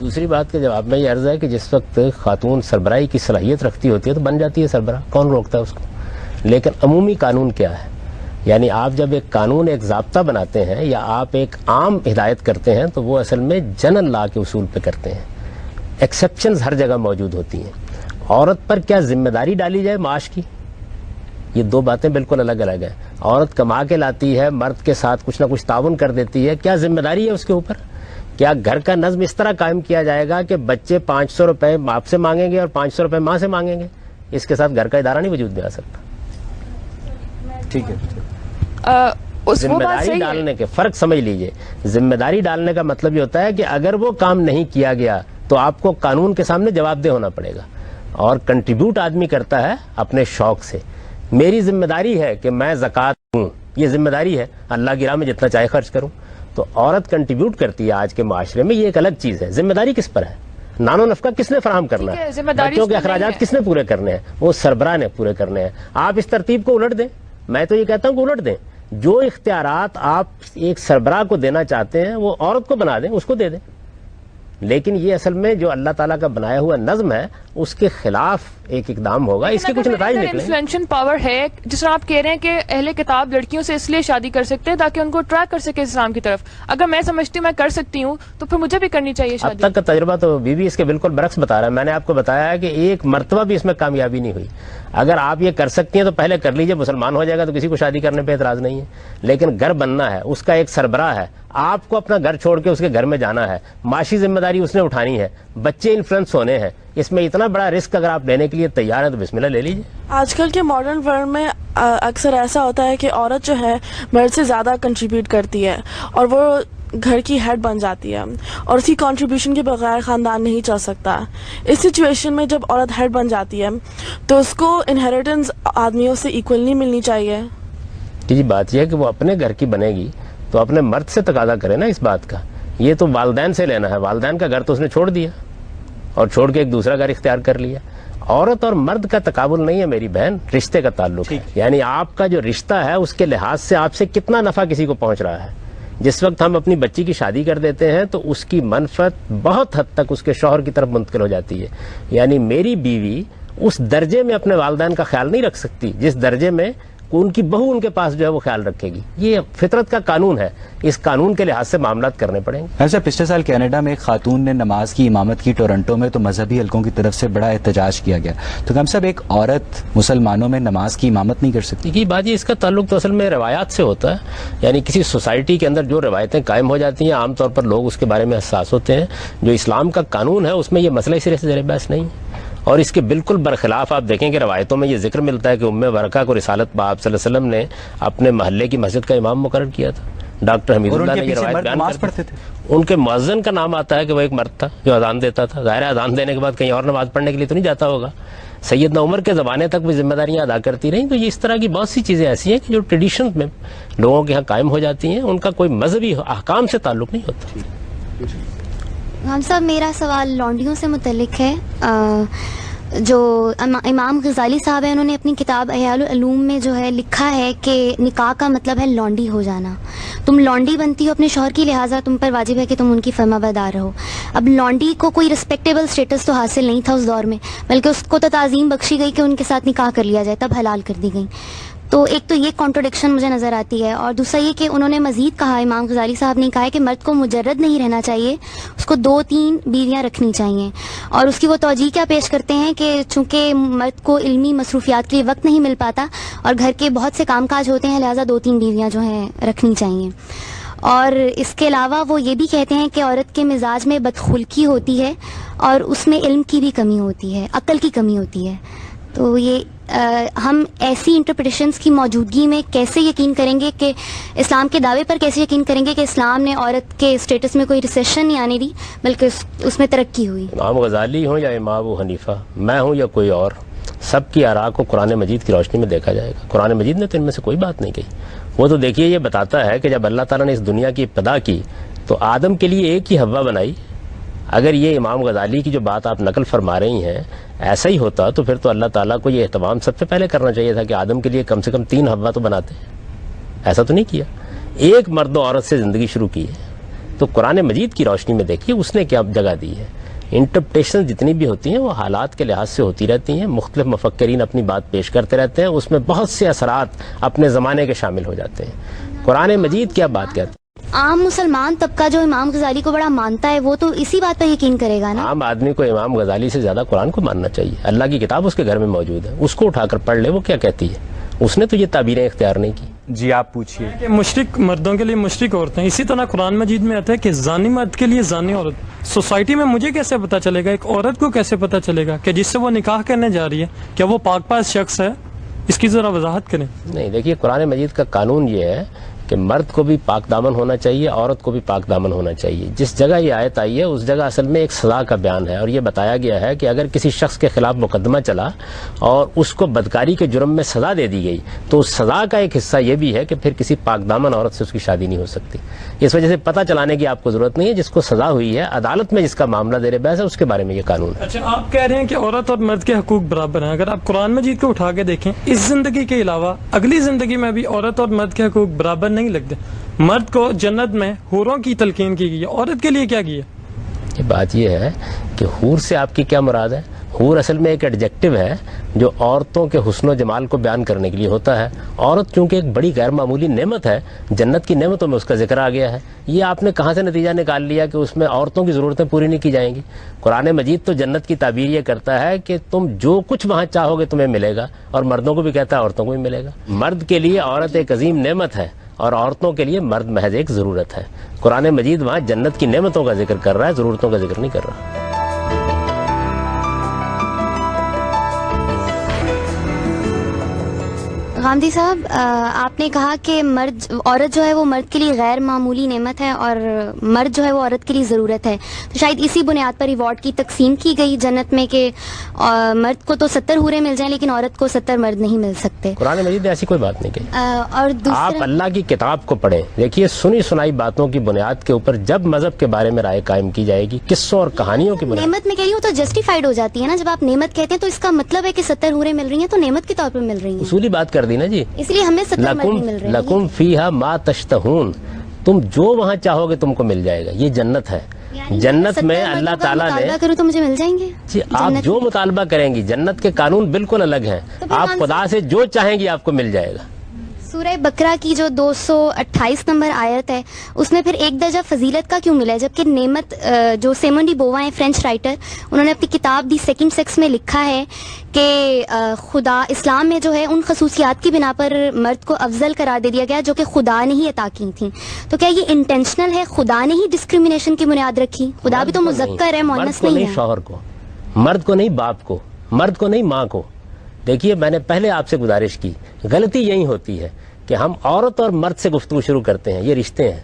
[SPEAKER 1] دوسری بات کے جواب میں یہ عرض ہے کہ جس وقت خاتون سربراہی کی صلاحیت رکھتی ہوتی ہے تو بن جاتی ہے سربراہ, کون روکتا ہے اس کو. لیکن عمومی قانون کیا ہے, یعنی آپ جب ایک قانون ایک ضابطہ بناتے ہیں یا آپ ایک عام ہدایت کرتے ہیں تو وہ اصل میں جنرل لا کے اصول پہ کرتے ہیں. ایکسیپشنز ہر جگہ موجود ہوتی ہیں. عورت پر کیا ذمہ داری ڈالی جائے معاش کی, یہ 2 باتیں بالکل الگ الگ ہیں. عورت کما کے لاتی ہے, مرد کے ساتھ کچھ نہ کچھ تعاون کر دیتی ہے, کیا ذمہ داری ہے اس کے اوپر؟ کیا گھر کا نظم اس طرح قائم کیا جائے گا کہ بچے 500 روپے باپ سے مانگیں گے اور 500 روپے ماں سے مانگیں گے؟ اس کے ساتھ گھر کا ادارہ نہیں وجود میں آ سکتا.
[SPEAKER 2] ٹھیک ہے,
[SPEAKER 1] ذمہ داری ڈالنے کے فرق سمجھ لیجئے. ذمہ داری ڈالنے کا مطلب یہ ہوتا ہے کہ اگر وہ کام نہیں کیا گیا تو آپ کو قانون کے سامنے جواب دہ ہونا پڑے گا. اور کنٹریبیوٹ آدمی کرتا ہے اپنے شوق سے. میری ذمہ داری ہے کہ میں زکوٰۃ دوں, یہ ذمہ داری ہے, اللہ کی راہ میں جتنا چاہے خرچ کروں. تو عورت کنٹریبیوٹ کرتی ہے آج کے معاشرے میں, یہ ایک الگ چیز ہے. ذمہ داری کس پر ہے؟ نان و نفقہ کس نے فراہم کرنا ہے؟ بچوں کے اخراجات کس نے پورے کرنے ہیں؟ وہ سربراہ نے پورے کرنے ہیں. آپ اس ترتیب کو الٹ دیں, میں تو یہ کہتا ہوں کہ الٹ دیں. جو اختیارات آپ ایک سربراہ کو دینا چاہتے ہیں وہ عورت کو بنا دیں, اس کو دے دیں. لیکن یہ اصل میں جو اللہ تعالیٰ کا بنایا ہوا نظم ہے اس کے خلاف ایک اقدام ہوگا, اس کے کچھ نتائج نکلیں.
[SPEAKER 7] انفلوئنشن پاور ہے, جس طرح آپ کہہ رہے ہیں کہ اہل کتاب لڑکیوں سے اس لیے شادی کر سکتے ہیں تاکہ ان کو ٹریک کر سکے اسلام کی طرف. اگر میں سمجھتی ہوں میں کر سکتی ہوں تو پھر مجھے بھی کرنی چاہیے شادی.
[SPEAKER 1] اب تک کا تجربہ تو بی اس کے بالکل برعکس بتا رہا ہے. میں نے آپ کو بتایا ہے کہ ایک مرتبہ بھی اس میں کامیابی نہیں ہوئی. اگر آپ یہ کر سکتی ہیں تو پہلے کر لیجئے, مسلمان ہو جائے گا تو کسی کو شادی کرنے پہ اعتراض نہیں ہے. لیکن گھر بننا ہے, اس کا ایک سربراہ ہے, آپ کو اپنا گھر چھوڑ کے اس کے گھر میں جانا ہے, معاشی ذمہ داری اس نے اٹھانی ہے, بچے انفلوئنس ہونے ہیں, اس میں اتنا بڑا رسک اگر آپ لینے کے لیے تیار ہیں تو بسم اللہ لے لیجیے.
[SPEAKER 9] آج کل کے ماڈرن ورلڈ میں اکثر ایسا ہوتا ہے کہ عورت جو ہے مرد سے زیادہ کنٹریبیوٹ کرتی ہے اور وہ گھر کی ہیڈ بن جاتی ہے اور اسی کنٹریبیوشن کے بغیر خاندان نہیں چل سکتا. اس سچویشن میں جب عورت ہیڈ بن جاتی ہے تو اس کو انہیریٹنس آدمیوں سے ایکول نہیں ملنی چاہیے.
[SPEAKER 1] جی بات یہ ہے کہ وہ اپنے گھر کی بنے گی تو اپنے مرد سے تقاضا کرے نا اس بات کا. یہ تو والدین سے لینا ہے. والدین کا گھر تو اس نے چھوڑ دیا اور چھوڑ کے ایک دوسرا گھر اختیار کر لیا. عورت اور مرد کا تقابل نہیں ہے میری بہن، رشتے کا تعلق ہے. یعنی آپ کا جو رشتہ ہے اس کے لحاظ سے آپ سے کتنا نفع کسی کو پہنچ رہا ہے. جس وقت ہم اپنی بچی کی شادی کر دیتے ہیں تو اس کی منفعت بہت حد تک اس کے شوہر کی طرف منتقل ہو جاتی ہے. یعنی میری بیوی اس درجے میں اپنے والدین کا خیال نہیں رکھ سکتی جس درجے میں ان کی بہو ان کے پاس جو ہے وہ خیال رکھے گی. یہ فطرت کا قانون ہے. اس قانون کے لحاظ سے معاملات کرنے پڑیں گے.
[SPEAKER 2] ایسا پچھلے سال کینیڈا میں ایک خاتون نے نماز کی امامت کی ٹورنٹو میں، تو مذہبی حلقوں کی طرف سے بڑا احتجاج کیا گیا. تو ہم سب ایک عورت مسلمانوں میں نماز کی امامت نہیں کر سکتی؟
[SPEAKER 1] یہ بات اس کا تعلق تو اصل میں روایات سے ہوتا ہے. یعنی کسی سوسائٹی کے اندر جو روایتیں قائم ہو جاتی ہیں عام طور پر لوگ اس کے بارے میں حساس ہوتے ہیں. جو اسلام کا قانون ہے اس میں یہ مسئلہ سرے سے زیر بحث نہیں ہے. اور اس کے بالکل برخلاف آپ دیکھیں کہ روایتوں میں یہ ذکر ملتا ہے کہ ام ورقہ کو رسالت آپ صلی اللہ علیہ وسلم نے اپنے محلے کی مسجد کا امام مقرر کیا تھا. ڈاکٹر حمید اللہ نے یہ روایت بیان کرتے تھے. ان کے مؤذن کا نام آتا ہے کہ وہ ایک مرد تھا جو اذان دیتا تھا. ظاہر ہے اذان دینے کے بعد کہیں اور نماز پڑھنے کے لیے تو نہیں جاتا ہوگا. سیدنا عمر کے زمانے تک وہ ذمہ داریاں ادا کرتی رہیں. تو یہ اس طرح کی بہت سی چیزیں ایسی ہیں کہ جو ٹریڈیشن میں لوگوں کے ہاں قائم ہو جاتی ہیں. ان کا کوئی مذہبی احکام سے تعلق نہیں ہوتا.
[SPEAKER 5] ہم صاحب میرا سوال لانڈیوں سے متعلق ہے. جو امام غزالی صاحب ہیں انہوں نے اپنی کتاب احیاء العلوم میں جو ہے لکھا ہے کہ نکاح کا مطلب ہے لانڈی ہو جانا. تم لانڈی بنتی ہو اپنے شوہر کی، لہٰذا تم پر واجب ہے کہ تم ان کی فرما بردار رہو. اب لانڈی کو کوئی رسپیکٹیبل سٹیٹس تو حاصل نہیں تھا اس دور میں، بلکہ اس کو تو تعظیم بخشی گئی کہ ان کے ساتھ نکاح کر لیا جائے، تب حلال کر دی گئی. تو ایک تو یہ کانٹروڈکشن مجھے نظر آتی ہے. اور دوسرا یہ کہ انہوں نے مزید کہا، امام غزالی صاحب نے کہا ہے کہ مرد کو مجرد نہیں رہنا چاہیے، اس کو 2-3 بیویاں رکھنی چاہیے. اور اس کی وہ توجیہ کیا پیش کرتے ہیں کہ چونکہ مرد کو علمی مصروفیات کے لیے وقت نہیں مل پاتا اور گھر کے بہت سے کام کاج ہوتے ہیں، لہٰذا 2-3 بیویاں جو ہیں رکھنی چاہیے. اور اس کے علاوہ وہ یہ بھی کہتے ہیں کہ عورت کے مزاج میں بدخلقی ہوتی ہے اور اس میں علم کی بھی کمی ہوتی ہے، عقل کی کمی ہوتی ہے. تو یہ ہم ایسی انٹرپریٹیشنز کی موجودگی میں کیسے یقین کریں گے کہ اسلام کے دعوے پر کیسے یقین کریں گے کہ اسلام نے عورت کے اسٹیٹس میں کوئی ریسیشن نہیں آنے دی بلکہ اس میں ترقی ہوئی؟
[SPEAKER 1] امام غزالی ہوں یا امام ابو حنیفہ، میں ہوں یا کوئی اور، سب کی آراء کو قرآن مجید کی روشنی میں دیکھا جائے گا. قرآن مجید نے تو ان میں سے کوئی بات نہیں کہی. وہ تو دیکھیے یہ بتاتا ہے کہ جب اللہ تعالیٰ نے اس دنیا کی ابتدا کی تو آدم کے لیے ایک ہی حوا بنائی. اگر یہ امام غزالی کی جو بات آپ نقل فرما رہی ہیں ایسا ہی ہوتا تو پھر تو اللہ تعالیٰ کو یہ اہتمام سب سے پہلے کرنا چاہیے تھا کہ آدم کے لیے کم سے کم 3 حوا تو بناتے ہیں. ایسا تو نہیں کیا. ایک مرد و عورت سے زندگی شروع کی ہے. تو قرآن مجید کی روشنی میں دیکھیے اس نے کیا جگہ دی ہے. انٹرپریٹیشن جتنی بھی ہوتی ہیں وہ حالات کے لحاظ سے ہوتی رہتی ہیں. مختلف مفکرین اپنی بات پیش کرتے رہتے ہیں. اس میں بہت سے اثرات اپنے زمانے کے شامل ہو جاتے ہیں. قرآن مجید کیا بات کہتے ہیں؟
[SPEAKER 5] عام مسلمان طبقہ جو امام غزالی کو بڑا مانتا ہے وہ تو اسی بات پر یقین کرے گا نا.
[SPEAKER 1] عام آدمی کو امام غزالی سے زیادہ قرآن کو ماننا چاہیے. اللہ کی کتاب اس کے گھر میں موجود ہے، اس کو اٹھا کر پڑھ لے. وہ کیا کہتی ہے؟ اس نے تو یہ تعبیریں اختیار نہیں کی.
[SPEAKER 2] جی آپ پوچھیے.
[SPEAKER 10] کہ مشرک مردوں کے لیے مشرک عورتیں، اسی طرح قرآن مجید میں آتا ہے کہ زانی مرد کے لیے زانی عورت. سوسائٹی میں مجھے کیسے پتا چلے گا، ایک عورت کو کیسے پتا چلے گا کہ جس سے وہ نکاح کرنے جا رہی ہے کیا وہ پاک پاس شخص ہے؟ اس کی ذرا وضاحت کریں.
[SPEAKER 1] نہیں دیکھیے قرآن مجید کا قانون یہ ہے کہ مرد کو بھی پاک دامن ہونا چاہیے، عورت کو بھی پاک دامن ہونا چاہیے. جس جگہ یہ آیت آئی ہے اس جگہ اصل میں ایک سزا کا بیان ہے اور یہ بتایا گیا ہے کہ اگر کسی شخص کے خلاف مقدمہ چلا اور اس کو بدکاری کے جرم میں سزا دے دی گئی تو اس سزا کا ایک حصہ یہ بھی ہے کہ پھر کسی پاک دامن عورت سے اس کی شادی نہیں ہو سکتی. اس وجہ سے پتہ چلانے کی آپ کو ضرورت نہیں ہے. جس کو سزا ہوئی ہے عدالت میں جس کا معاملہ زیر بحث ہے اس کے بارے میں یہ قانون ہے.
[SPEAKER 10] اچھا آپ کہہ رہے ہیں کہ عورت اور مرد کے حقوق برابر ہیں. اگر آپ قرآن مجید کو اٹھا کے دیکھیں اس زندگی کے علاوہ اگلی زندگی میں بھی عورت اور مرد کے حقوق برابر نہیں لگتے. مرد کو جنت میں حوروں کی تلقین کی گئی ہے، عورت کے لیے کیا کیا؟
[SPEAKER 1] یہ بات یہ ہے کہ حور سے آپ کی کیا مراد ہے؟ حور اصل میں ایک ایڈجیکٹو ہے جو عورتوں کے حسن و جمال کو بیان کرنے کے لیے ہوتا ہے. عورت چونکہ ایک بڑی غیر معمولی نعمت ہے، جنت کی نعمتوں میں اس کا ذکر آ گیا ہے. یہ آپ نے کہاں سے نتیجہ نکال لیا کہ اس میں عورتوں کی ضرورتیں پوری نہیں کی جائیں گی؟ قرآن مجید تو جنت کی تعبیر یہ کرتا ہے کہ تم جو کچھ وہاں چاہو گے تمہیں ملے گا، اور مردوں کو بھی کہتا ہے عورتوں کو بھی ملے گا. مرد کے لیے عورت ایک عظیم نعمت ہے اور عورتوں کے لیے مرد محض ایک ضرورت ہے. قرآن مجید وہاں جنت کی نعمتوں کا ذکر کر رہا ہے، ضرورتوں کا ذکر نہیں کر رہا.
[SPEAKER 5] غامدی صاحب آپ نے کہا کہ عورت جو ہے وہ مرد کے لیے غیر معمولی نعمت ہے اور مرد جو ہے وہ عورت کے لیے ضرورت ہے، تو شاید اسی بنیاد پر ایوارڈ کی تقسیم کی گئی جنت میں کہ مرد کو تو 70 حوریں مل جائیں لیکن عورت کو 70 مرد نہیں مل سکتے.
[SPEAKER 1] قرآن مجید نے ایسی کوئی بات نہیں کہی.
[SPEAKER 5] اور
[SPEAKER 1] آپ اللہ کی کتاب کو پڑھیں. دیکھیے سنی سنائی باتوں کی بنیاد کے اوپر جب مذہب کے بارے میں رائے قائم کی جائے گی قصوں اور کہانیوں کی بنیاد.
[SPEAKER 5] نعمت میں کہہ رہی ہوں تو جسٹیفائڈ ہو جاتی ہے نا، جب آپ نعمت کہتے ہیں تو اس کا مطلب ہے کہ 70 حوریں مل رہی ہیں تو نعمت کے طور پر مل رہی ہیں.
[SPEAKER 1] اصولی بات کر دی نا جی،
[SPEAKER 5] اس لیے ہمیں 70 مرد نہیں مل رہے ہیں.
[SPEAKER 1] لکم فیہا ما تشتہون، تم جو وہاں چاہو گے تم کو مل جائے گا. یہ جنت ہے. جنت میں اللہ تعالیٰ نے
[SPEAKER 5] کروں تو مجھے مل جائیں گے
[SPEAKER 1] جی. آپ جو مطالبہ کریں گی، جنت کے قانون بالکل الگ ہیں. آپ خدا سے جو چاہیں گی آپ کو مل جائے گا.
[SPEAKER 5] سورہ بقرہ کی جو 228 نمبر آیت ہے اس میں پھر ایک درجہ فضیلت کا کیوں ملا ہے، جبکہ نعمت جو سیمون ڈی بووا ہیں فرینچ رائٹر، انہوں نے اپنی کتاب دی سیکنڈ سیکس میں لکھا ہے کہ خدا اسلام میں جو ہے ان خصوصیات کی بنا پر مرد کو افضل قرار دے دیا گیا جو کہ خدا نے ہی عطا کی تھیں. تو کیا یہ انٹینشنل ہے؟ خدا نے ہی ڈسکریمنیشن کی بنیاد رکھی؟ خدا بھی تو مذکر ہے، مؤنث نہیں ہے.
[SPEAKER 1] شوہر کو، مرد کو نہیں، باپ کو، مرد کو نہیں، ماں کو. دیکھیے میں نے پہلے آپ سے گزارش کی، غلطی یہی ہوتی ہے کہ ہم عورت اور مرد سے گفتگو شروع کرتے ہیں. یہ رشتے ہیں.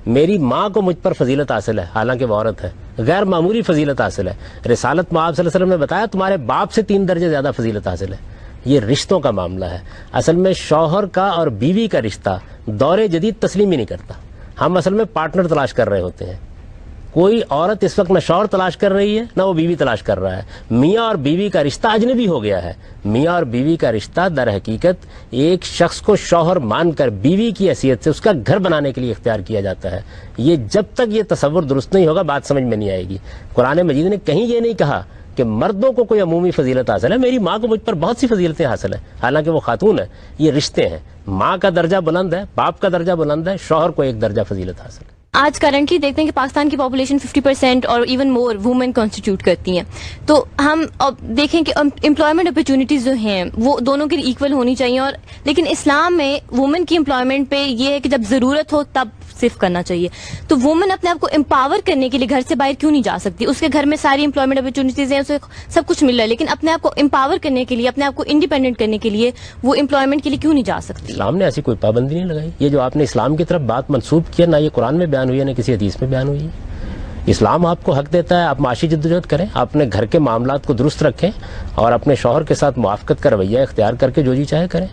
[SPEAKER 1] میری ماں کو مجھ پر فضیلت حاصل ہے حالانکہ وہ عورت ہے، غیر معمولی فضیلت حاصل ہے. رسالت میں آپ صلی اللہ علیہ وسلم نے بتایا تمہارے باپ سے 3 درجے زیادہ فضیلت حاصل ہے. یہ رشتوں کا معاملہ ہے. اصل میں شوہر کا اور بیوی کا رشتہ دور جدید تسلیم ہی نہیں کرتا. ہم اصل میں پارٹنر تلاش کر رہے ہوتے ہیں. کوئی عورت اس وقت نہ شوہر تلاش کر رہی ہے نہ وہ بیوی تلاش کر رہا ہے. میاں اور بیوی کا رشتہ اجنبی ہو گیا ہے. میاں اور بیوی کا رشتہ در حقیقت ایک شخص کو شوہر مان کر بیوی کی حیثیت سے اس کا گھر بنانے کے لیے اختیار کیا جاتا ہے. یہ جب تک یہ تصور درست نہیں ہوگا بات سمجھ میں نہیں آئے گی. قرآن مجید نے کہیں یہ نہیں کہا کہ مردوں کو کوئی عمومی فضیلت حاصل ہے. میری ماں کو مجھ پر بہت سی فضیلتیں حاصل ہیں حالانکہ وہ خاتون ہے. یہ رشتے ہیں. ماں کا درجہ بلند ہے، باپ کا درجہ بلند ہے، شوہر کو ایک درجہ فضیلت حاصل ہے.
[SPEAKER 4] آج کرنٹلی دیکھتے ہیں کہ پاکستان کی پاپولیشن 50% اور ایون مور وومن کانسٹیٹیوٹ کرتی ہیں. تو ہم دیکھیں کہ امپلائمنٹ اپرچونیٹیز جو ہیں وہ دونوں کے لیے ایکول ہونی چاہیے. اور لیکن اسلام میں وومن کی امپلائمنٹ پہ یہ ہے کہ جب ضرورت ہو تب صرف کرنا چاہیے. تو وومن اپنے آپ کو امپاور کرنے کے لیے گھر سے باہر کیوں نہیں جا سکتی؟ اس کے گھر میں ساری امپلائمنٹ اپرچونیٹیز ہیں، اسے سب کچھ مل رہا ہے، لیکن اپنے آپ کو امپاور کرنے کے لیے، اپنے آپ کو انڈیپینڈنٹ کرنے کے لیے وہ امپلائمنٹ کے لیے کیوں نہیں جا سکتی؟
[SPEAKER 1] اسلام نے ایسی کوئی پابندی نہیں لگائی. یہ جو آپ نے اسلام کی طرف بات منسوب کیا، نہ یہ قرآن میں بیان ہوئی ہے نہ کسی حدیث میں بیان ہوئی ہے. اسلام آپ کو حق دیتا ہے آپ معاشی جدوجہد کریں، آپ اپنے گھر کے معاملات کو درست رکھیں اور اپنے شوہر کے ساتھ موافقت کا رویہ اختیار کر کے جو جی چاہے کریں.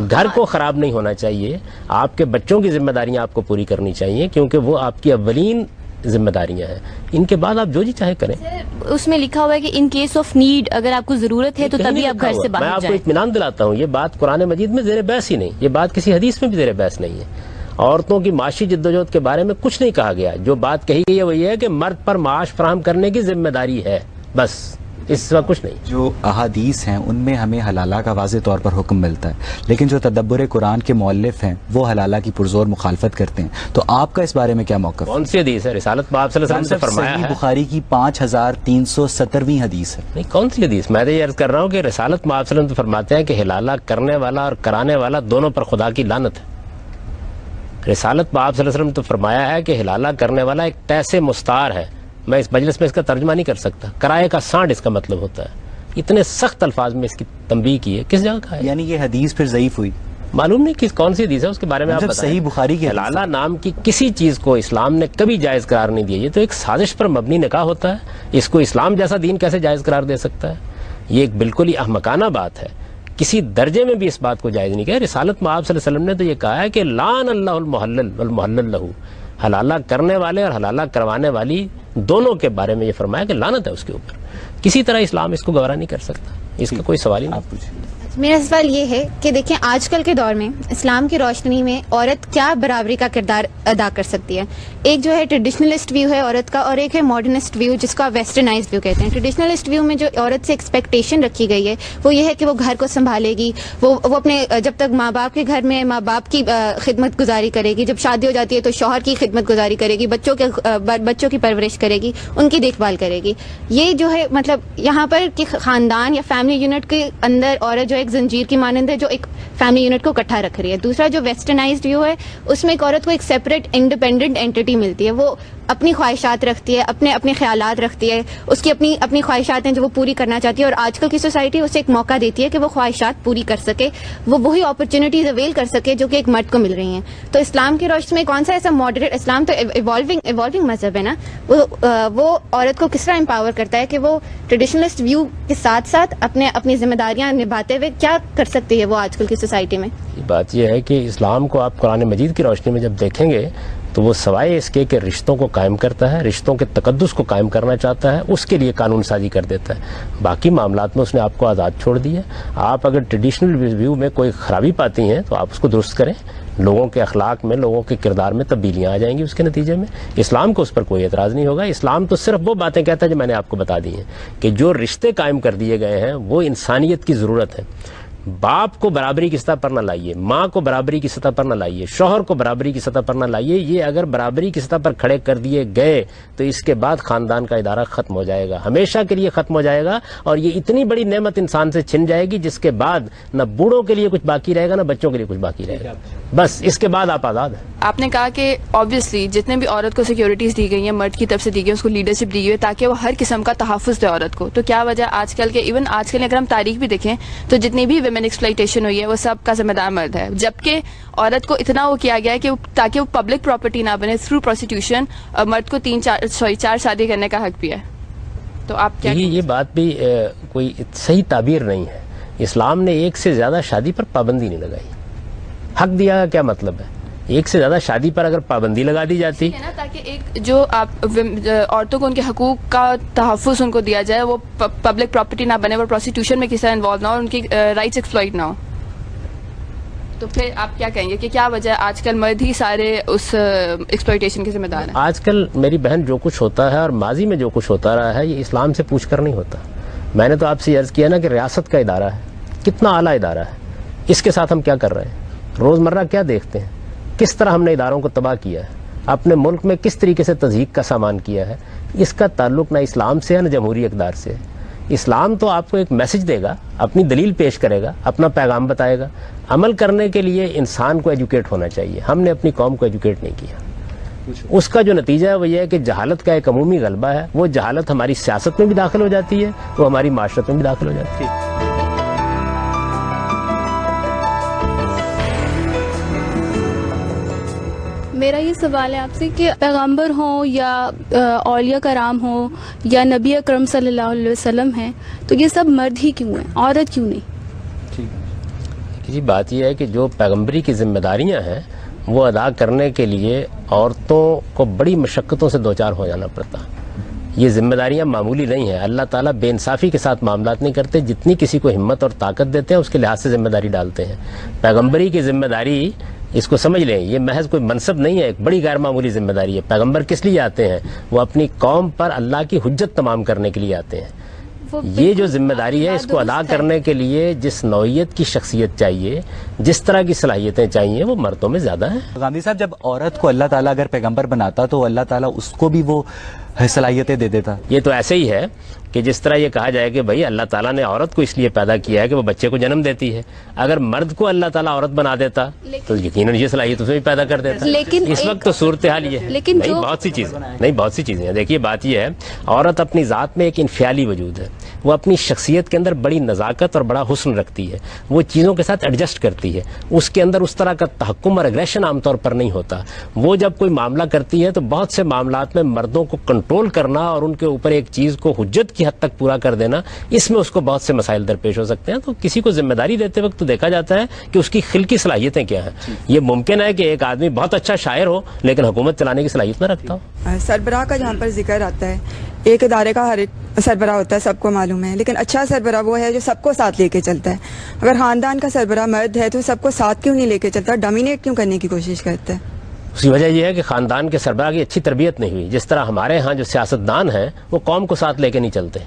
[SPEAKER 1] گھر کو خراب نہیں ہونا چاہیے. آپ کے بچوں کی ذمہ داریاں آپ کو پوری کرنی چاہیے کیونکہ وہ آپ کی اولین ذمہ داریاں ہیں. ان کے بعد آپ جو جی چاہے کریں.
[SPEAKER 4] اس میں لکھا ہوا ہے کہ ان کیس آف نیڈ اگر آپ کو ضرورت ہے تو تبھی آپ گھر سے باہر جائیں.
[SPEAKER 1] میں آپ کو اطمینان دلاتا ہوں یہ بات قرآن مجید میں زیر بحث ہی نہیں، یہ بات کسی حدیث میں بھی زیر بحث نہیں ہے. عورتوں کی معاشی جدوجہد کے بارے میں کچھ نہیں کہا گیا. جو بات کہی گئی ہے وہ یہ ہے کہ مرد پر معاش فراہم کرنے کی ذمہ داری ہے، بس اس سے کچھ نہیں.
[SPEAKER 2] جو احادیث ہیں ان میں ہمیں حلالہ کا واضح طور پر حکم ملتا ہے، لیکن جو تدبر قرآن کے مؤلف ہیں وہ حلالہ کی پرزور مخالفت کرتے ہیں. تو آپ کا اس بارے میں کیا موقف؟
[SPEAKER 1] کون سی حدیث ہے؟ رسالت میں آپ صلی اللہ علیہ وسلم نے فرمایا ہے.
[SPEAKER 2] بخاری کی 5317ویں حدیث ہے.
[SPEAKER 1] نہیں، کون سی حدیث؟ میں تو یہ عرض کر رہا ہوں کہ رسالت میں آپ صلی اللہ علیہ وسلم فرماتے ہیں کہ حلالہ کرنے والا اور کرانے والا دونوں پر خدا کی لعنت ہے. رسالت میں آپ صلی اللہ علیہ وسلم تو فرمایا ہے کہ حلالہ کرنے والا ایک تیسے مستعار ہے. میں اس مجلس میں اس کا ترجمہ نہیں کر سکتا. کرائے کا سانڈ اس کا مطلب ہوتا ہے. اتنے سخت الفاظ میں اس کی تنبیہ کی ہے. کس جگہ کا ہے؟
[SPEAKER 2] یعنی یہ حدیث پھر ضعیف ہوئی؟
[SPEAKER 1] معلوم نہیں کون سی حدیث ہے، اس کے بارے میں آپ بتائیں.
[SPEAKER 2] صحیح بخاری کی
[SPEAKER 1] حلالہ نام کی کسی چیز کو اسلام نے کبھی جائز قرار نہیں دیا. یہ تو ایک سازش پر مبنی نکاح ہوتا ہے. اس کو اسلام جیسا دین کیسے جائز قرار دے سکتا ہے؟ یہ ایک بالکل ہی احمقانہ بات ہے. کسی درجے میں بھی اس بات کو جائز نہیں کہا. رسالت میں آپ صلی اللہ علیہ وسلم نے تو یہ کہا ہے کہ لعن اللہ المحلل والمحلل لہ. حلالہ کرنے والے اور حلالہ کروانے والی دونوں کے بارے میں یہ فرمایا کہ لعنت ہے اس کے اوپر. کسی طرح اسلام اس کو گوارا نہیں کر سکتا. اس کا کوئی سوال ہی نہیں.
[SPEAKER 3] میرا سوال یہ ہے کہ دیکھیں آج کل کے دور میں اسلام کی روشنی میں عورت کیا برابری کا کردار ادا کر سکتی ہے؟ ایک جو ہے ٹریڈیشنلسٹ ویو ہے عورت کا اور ایک ہے ماڈرنسٹ ویو جس کو آپ ویسٹرنائز ویو کہتے ہیں. ٹریڈیشنلسٹ ویو میں جو عورت سے ایکسپیکٹیشن رکھی گئی ہے وہ یہ ہے کہ وہ گھر کو سنبھالے گی، وہ اپنے جب تک ماں باپ کے گھر میں ماں باپ کی خدمت گزاری کرے گی، جب شادی ہو جاتی ہے تو شوہر کی خدمت گزاری کرے گی، بچوں کی پرورش کرے گی، ان کی دیکھ بھال کرے گی. یہ جو ہے مطلب یہاں پر کہ خاندان یا فیملی یونٹ کے اندر عورت جو ایک زنجیر کی مانند ہے جو ایک فیملی یونٹ کو اکٹھا رکھ رہی ہے. دوسرا جو ویسٹرنائزڈ ویو ہے اس میں ایک عورت کو ایک سیپریٹ انڈیپینڈنٹ اینٹی ملتی ہے. وہ اپنی خواہشات رکھتی ہے, اپنے خیالات رکھتی ہے, اس کی اپنی خواہشات ہیں جو وہ پوری کرنا چاہتی ہے, اور آج کل کی سوسائٹی اسے ایک موقع دیتی ہے کہ وہ خواہشات پوری کر سکے, وہ وہی اپرچونیٹیز اویل کر سکے جو کہ ایک مرد کو مل رہی ہیں. تو اسلام کی روشنی میں کون سا ایسا ماڈریٹ, اسلام تو ایوالونگ مذہب ہے نا, وہ عورت کو کس طرح امپاور کرتا ہے کہ وہ ٹریڈیشنلسٹ ویو کے ساتھ ساتھ اپنی ذمہ داریاں نبھاتے ہوئے کیا کر سکتی ہے وہ آج کل کی سوسائٹی میں.
[SPEAKER 1] بات یہ ہے کہ اسلام کو آپ قرآن مجید کی روشنی میں جب دیکھیں گے تو وہ سوائے اس کے کہ رشتوں کو قائم کرتا ہے, رشتوں کے تقدس کو قائم کرنا چاہتا ہے, اس کے لیے قانون سازی کر دیتا ہے. باقی معاملات میں اس نے آپ کو آزاد چھوڑ دی ہے. آپ اگر ٹریڈیشنل ویو میں کوئی خرابی پاتی ہیں تو آپ اس کو درست کریں. لوگوں کے اخلاق میں, لوگوں کے کردار میں تبدیلیاں آ جائیں گی اس کے نتیجے میں. اسلام کو اس پر کوئی اعتراض نہیں ہوگا. اسلام تو صرف وہ باتیں کہتا ہے جو میں نے آپ کو بتا دی ہیں کہ جو رشتے قائم کر دیے گئے ہیں وہ انسانیت کی ضرورت ہے. باپ کو برابری کی سطح پر نہ لائیے, ماں کو برابری کی سطح پر نہ لائیے, شوہر کو برابری کی سطح پر نہ لائیے. یہ اگر برابری کی سطح پر کھڑے کر دیے گئے تو اس کے بعد خاندان کا ادارہ ختم ہو جائے گا, ہمیشہ کے لیے ختم ہو جائے گا, اور یہ اتنی بڑی نعمت انسان سے چھن جائے گی جس کے بعد نہ بوڑھوں کے لیے کچھ باقی رہے گا نہ بچوں کے لیے کچھ باقی رہے گا. بس اس کے بعد آپ آزاد ہیں.
[SPEAKER 7] آپ نے کہا کہ آبویسلی جتنے بھی عورت کو سیکیورٹیز دی گئی ہیں مرد کی طرف سے دی گئی, اس کو لیڈرشپ دی گئی ہے تاکہ وہ ہر قسم کا تحفظ دے عورت کو. تو کیا وجہ آج کل کے, ایون آج کل اگر ہم تاریخ بھی دیکھیں تو جتنی بھی ویمن ایکسپلائٹیشن ہوئی ہے وہ سب کا ذمہ دار مرد ہے, جبکہ عورت کو اتنا وہ کیا گیا ہے کہ تاکہ وہ پبلک پراپرٹی نہ بنے تھرو پروسٹیوشن, مرد کو 4 شادی کرنے کا حق بھی ہے. تو آپ کیا
[SPEAKER 1] یہ بات بھی کوئی صحیح تعبیر نہیں ہے. اسلام نے ایک سے زیادہ شادی پر پابندی نہیں لگائی. حق دیا کا کیا مطلب ہے؟ ایک سے زیادہ شادی پر اگر پابندی لگا دی جاتی
[SPEAKER 7] ہے نا, تاکہ ایک جو آپ عورتوں کو ان کے حقوق کا تحفظ ان کو دیا جائے, وہ پبلک پراپرٹی نہ بنے, وہ پروسٹیوشن میں کسی طرح انوالو نہ ہو, ان کی رائٹس ایکسپلائٹ نہ ہو. تو پھر آپ کیا کہیں گے کہ کیا وجہ آج کل مرد ہی سارے اس ایکسپلائٹیشن کے ذمہ دار ہیں؟
[SPEAKER 1] آج کل میری بہن جو کچھ ہوتا ہے اور ماضی میں جو کچھ ہوتا رہا ہے یہ اسلام سے پوچھ کر نہیں ہوتا. میں نے تو آپ سے عرض کیا نا کہ ریاست کا ادارہ ہے, کتنا اعلیٰ ادارہ ہے, اس کے ساتھ ہم کیا کر رہے ہیں, روزمرہ کیا دیکھتے ہیں, کس طرح ہم نے اداروں کو تباہ کیا ہے, اپنے ملک میں کس طریقے سے تضحیک کا سامان کیا ہے. اس کا تعلق نہ اسلام سے ہے نہ جمہوری اقدار سے. اسلام تو آپ کو ایک میسج دے گا, اپنی دلیل پیش کرے گا, اپنا پیغام بتائے گا. عمل کرنے کے لیے انسان کو ایجوکیٹ ہونا چاہیے. ہم نے اپنی قوم کو ایجوکیٹ نہیں کیا. اس کا جو نتیجہ ہے وہ یہ ہے کہ جہالت کا ایک عمومی غلبہ ہے. وہ جہالت ہماری سیاست میں بھی داخل ہو جاتی ہے, وہ ہماری معاشرت میں بھی داخل ہو جاتی ہے.
[SPEAKER 4] میرا یہ سوال ہے آپ سے کہ پیغمبر ہوں یا اولیاء کرام ہوں یا نبی اکرم صلی اللہ علیہ وسلم ہیں تو یہ سب مرد ہی کیوں ہیں, عورت کیوں نہیں؟
[SPEAKER 1] جی بات یہ ہے کہ جو پیغمبری کی ذمہ داریاں ہیں وہ ادا کرنے کے لیے عورتوں کو بڑی مشقتوں سے دوچار ہو جانا پڑتا. یہ ذمہ داریاں معمولی نہیں ہیں. اللہ تعالیٰ بے انصافی کے ساتھ معاملات نہیں کرتے. جتنی کسی کو ہمت اور طاقت دیتے ہیں اس کے لحاظ سے ذمہ داری ڈالتے ہیں. پیغمبری کی ذمہ داری, اس کو سمجھ لیں, یہ محض کوئی منصب نہیں ہے, ایک بڑی غیر معمولی ذمہ داری ہے. پیغمبر کس لیے آتے ہیں؟ وہ اپنی قوم پر اللہ کی حجت تمام کرنے کے لیے آتے ہیں. یہ جو ذمہ داری ہے اس کو ادا کرنے کے لیے جس نوعیت کی شخصیت چاہیے, جس طرح کی صلاحیتیں چاہیے وہ مردوں میں زیادہ ہیں.
[SPEAKER 2] غامدی صاحب, جب عورت کو اللہ تعالیٰ اگر پیغمبر بناتا تو اللہ تعالیٰ اس کو بھی وہ صلاحیتیں دے دیتا.
[SPEAKER 1] یہ تو ایسے ہی ہے کہ جس طرح یہ کہا جائے کہ بھائی اللہ تعالیٰ نے عورت کو اس لیے پیدا کیا ہے کہ وہ بچے کو جنم دیتی ہے. اگر مرد کو اللہ تعالیٰ عورت بنا دیتا تو یقیناً یہ صلاحیت اسے بھی پیدا کر دیتا.
[SPEAKER 4] لیکن
[SPEAKER 1] اس وقت تو صورتحال یہ ہے. نہیں, بہت سی چیزیں ہیں. دیکھیے بات یہ ہے, عورت اپنی ذات میں ایک انفعالی وجود ہے. وہ اپنی شخصیت کے اندر بڑی نزاکت اور بڑا حسن رکھتی ہے. وہ چیزوں کے ساتھ ایڈجسٹ کرتی ہے. اس کے اندر اس طرح کا تحکم اور اگریشن عام طور پر نہیں ہوتا. وہ جب کوئی معاملہ کرتی ہے تو بہت سے معاملات میں مردوں کو کنٹرول کرنا اور ان کے اوپر ایک چیز کو حجت کی حد تک پورا کر دینا, اس میں اس کو بہت سے مسائل درپیش ہو سکتے ہیں. تو کسی کو ذمہ داری دیتے وقت تو دیکھا جاتا ہے کہ اس کی خلقی صلاحیتیں کیا ہیں. یہ ممکن ہے کہ ایک آدمی بہت اچھا شاعر ہو لیکن حکومت چلانے کی صلاحیت نہ رکھتا ہو.
[SPEAKER 11] سربراہ کا جہاں پر ذکر آتا ہے, ایک ادارے کا ہر سربراہ ہوتا ہے, سب کو معلوم ہے, لیکن اچھا سربراہ وہ ہے جو سب کو ساتھ لے کے چلتا ہے. اگر خاندان کا سربراہ مرد ہے تو سب کو ساتھ کیوں نہیں لے کے چلتا, ڈومینیٹ کیوں کرنے کی کوشش کرتا ہے؟
[SPEAKER 1] اس کی وجہ یہ ہے کہ خاندان کے سربراہ کی اچھی تربیت نہیں ہوئی. جس طرح ہمارے ہاں جو سیاستدان ہیں وہ قوم کو ساتھ لے کے نہیں چلتے,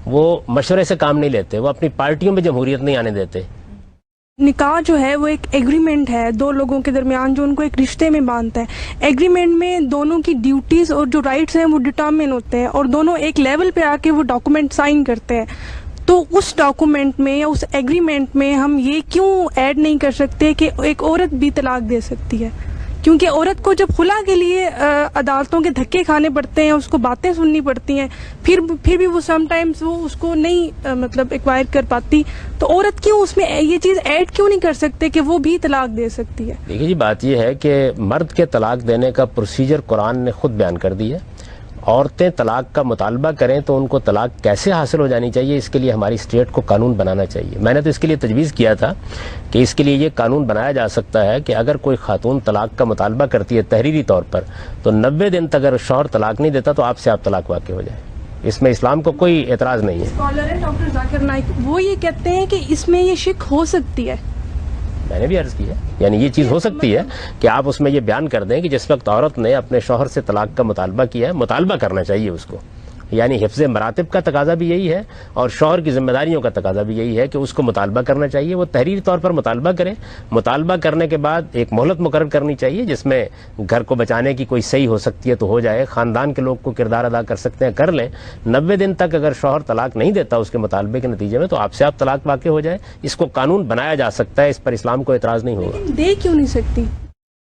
[SPEAKER 1] وہ مشورے سے کام نہیں لیتے, وہ اپنی پارٹیوں میں جمہوریت نہیں آنے دیتے.
[SPEAKER 12] نکاح جو ہے وہ ایک ایگریمنٹ ہے دو لوگوں کے درمیان جو ان کو ایک رشتے میں باندھتا ہے. ایگریمنٹ میں دونوں کی ڈیوٹیز اور جو رائٹس ہیں وہ ڈٹرمن ہوتے ہیں اور دونوں ایک لیول پہ آ کے وہ ڈاکومنٹ سائن کرتے ہیں. تو اس ڈاکومنٹ میں یا اس ایگریمنٹ میں ہم یہ کیوں ایڈ نہیں کر سکتے کہ ایک عورت بھی طلاق دے سکتی ہے؟ کیونکہ عورت کو جب خلا کے لیے عدالتوں کے دھکے کھانے پڑتے ہیں, اس کو باتیں سننی پڑتی ہیں, پھر بھی وہ سم ٹائمز وہ اس کو نہیں مطلب ایکوائر کر پاتی, تو عورت کیوں اس میں یہ چیز ایڈ کیوں نہیں کر سکتے کہ وہ بھی طلاق دے سکتی ہے؟
[SPEAKER 1] دیکھیے جی, بات یہ ہے کہ مرد کے طلاق دینے کا پروسیجر قرآن نے خود بیان کر دی ہے. عورتیں طلاق کا مطالبہ کریں تو ان کو طلاق کیسے حاصل ہو جانی چاہیے, اس کے لیے ہماری اسٹیٹ کو قانون بنانا چاہیے. میں نے تو اس کے لیے تجویز کیا تھا کہ اس کے لیے یہ قانون بنایا جا سکتا ہے کہ اگر کوئی خاتون طلاق کا مطالبہ کرتی ہے تحریری طور پر, تو 90 دن تک اگر شوہر طلاق نہیں دیتا تو آپ سے آپ طلاق واقع ہو جائے. اس میں اسلام کو کوئی اعتراض نہیں ہے.
[SPEAKER 12] اسکالر ہے ڈاکٹر ذاکر نائک, وہ یہ کہتے ہیں کہ اس میں یہ شک ہو سکتی ہے.
[SPEAKER 1] میں نے بھی عرض کیا, یعنی یہ چیز ہو سکتی ہے کہ آپ اس میں یہ بیان کر دیں کہ جس وقت عورت نے اپنے شوہر سے طلاق کا مطالبہ کیا ہے, مطالبہ کرنا چاہیے اس کو, یعنی حفظ مراتب کا تقاضا بھی یہی ہے اور شوہر کی ذمہ داریوں کا تقاضا بھی یہی ہے کہ اس کو مطالبہ کرنا چاہیے. وہ تحریری طور پر مطالبہ کریں, مطالبہ کرنے کے بعد ایک مہلت مقرر کرنی چاہیے جس میں گھر کو بچانے کی کوئی صحیح ہو سکتی ہے تو ہو جائے, خاندان کے لوگ کو کردار ادا کر سکتے ہیں کر لیں. 90 دن تک اگر شوہر طلاق نہیں دیتا اس کے مطالبے کے نتیجے میں تو آپ سے آپ طلاق واقع ہو جائے. اس کو قانون بنایا جا سکتا ہے, اس پر اسلام کو اعتراض نہیں ہوگا.
[SPEAKER 12] دے کیوں نہیں سکتی؟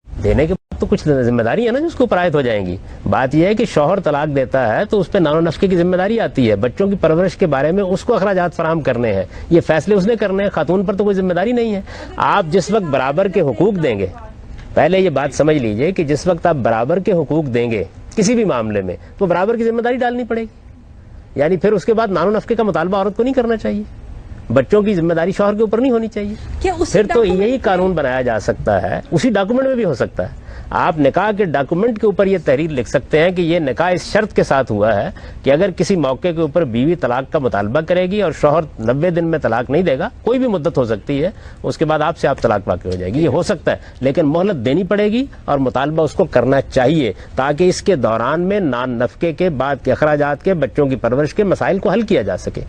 [SPEAKER 1] دینے کے بعد تو کچھ ذمہ داری ہے نا جو اس کو اوپر عائد ہو جائیں گی. بات یہ ہے کہ شوہر طلاق دیتا ہے تو اس پہ نان و نفقے کی ذمہ داری آتی ہے, بچوں کی پرورش کے بارے میں اس کو اخراجات فراہم کرنے ہیں, یہ فیصلے اس نے کرنے ہیں. خاتون پر تو کوئی ذمہ داری نہیں ہے. آپ جس وقت برابر کے حقوق دیں گے, پہلے یہ بات سمجھ لیجئے کہ جس وقت آپ برابر کے حقوق دیں گے کسی بھی معاملے میں تو برابر کی ذمہ داری ڈالنی پڑے گی. یعنی پھر اس کے بعد نان و نفقے کا مطالبہ عورت کو نہیں کرنا چاہیے, بچوں کی ذمہ داری شوہر کے اوپر نہیں ہونی چاہیے. پھر تو یہی قانون بنایا جا سکتا ہے, اسی ڈاکومنٹ میں بھی ہو سکتا ہے. آپ نکاح کے ڈاکومنٹ کے اوپر یہ تحریر لکھ سکتے ہیں کہ یہ نکاح اس شرط کے ساتھ ہوا ہے کہ اگر کسی موقع کے اوپر بیوی طلاق کا مطالبہ کرے گی اور شوہر 90 دن میں طلاق نہیں دے گا, کوئی بھی مدت ہو سکتی ہے, اس کے بعد آپ سے آپ طلاق واقع ہو جائے گی. یہ ہو سکتا ہے, لیکن مہلت دینی پڑے گی اور مطالبہ اس کو کرنا چاہیے تاکہ اس کے دوران میں نان نفقے کے بعد کے اخراجات کے, بچوں کی پرورش کے مسائل کو حل کیا جا سکے.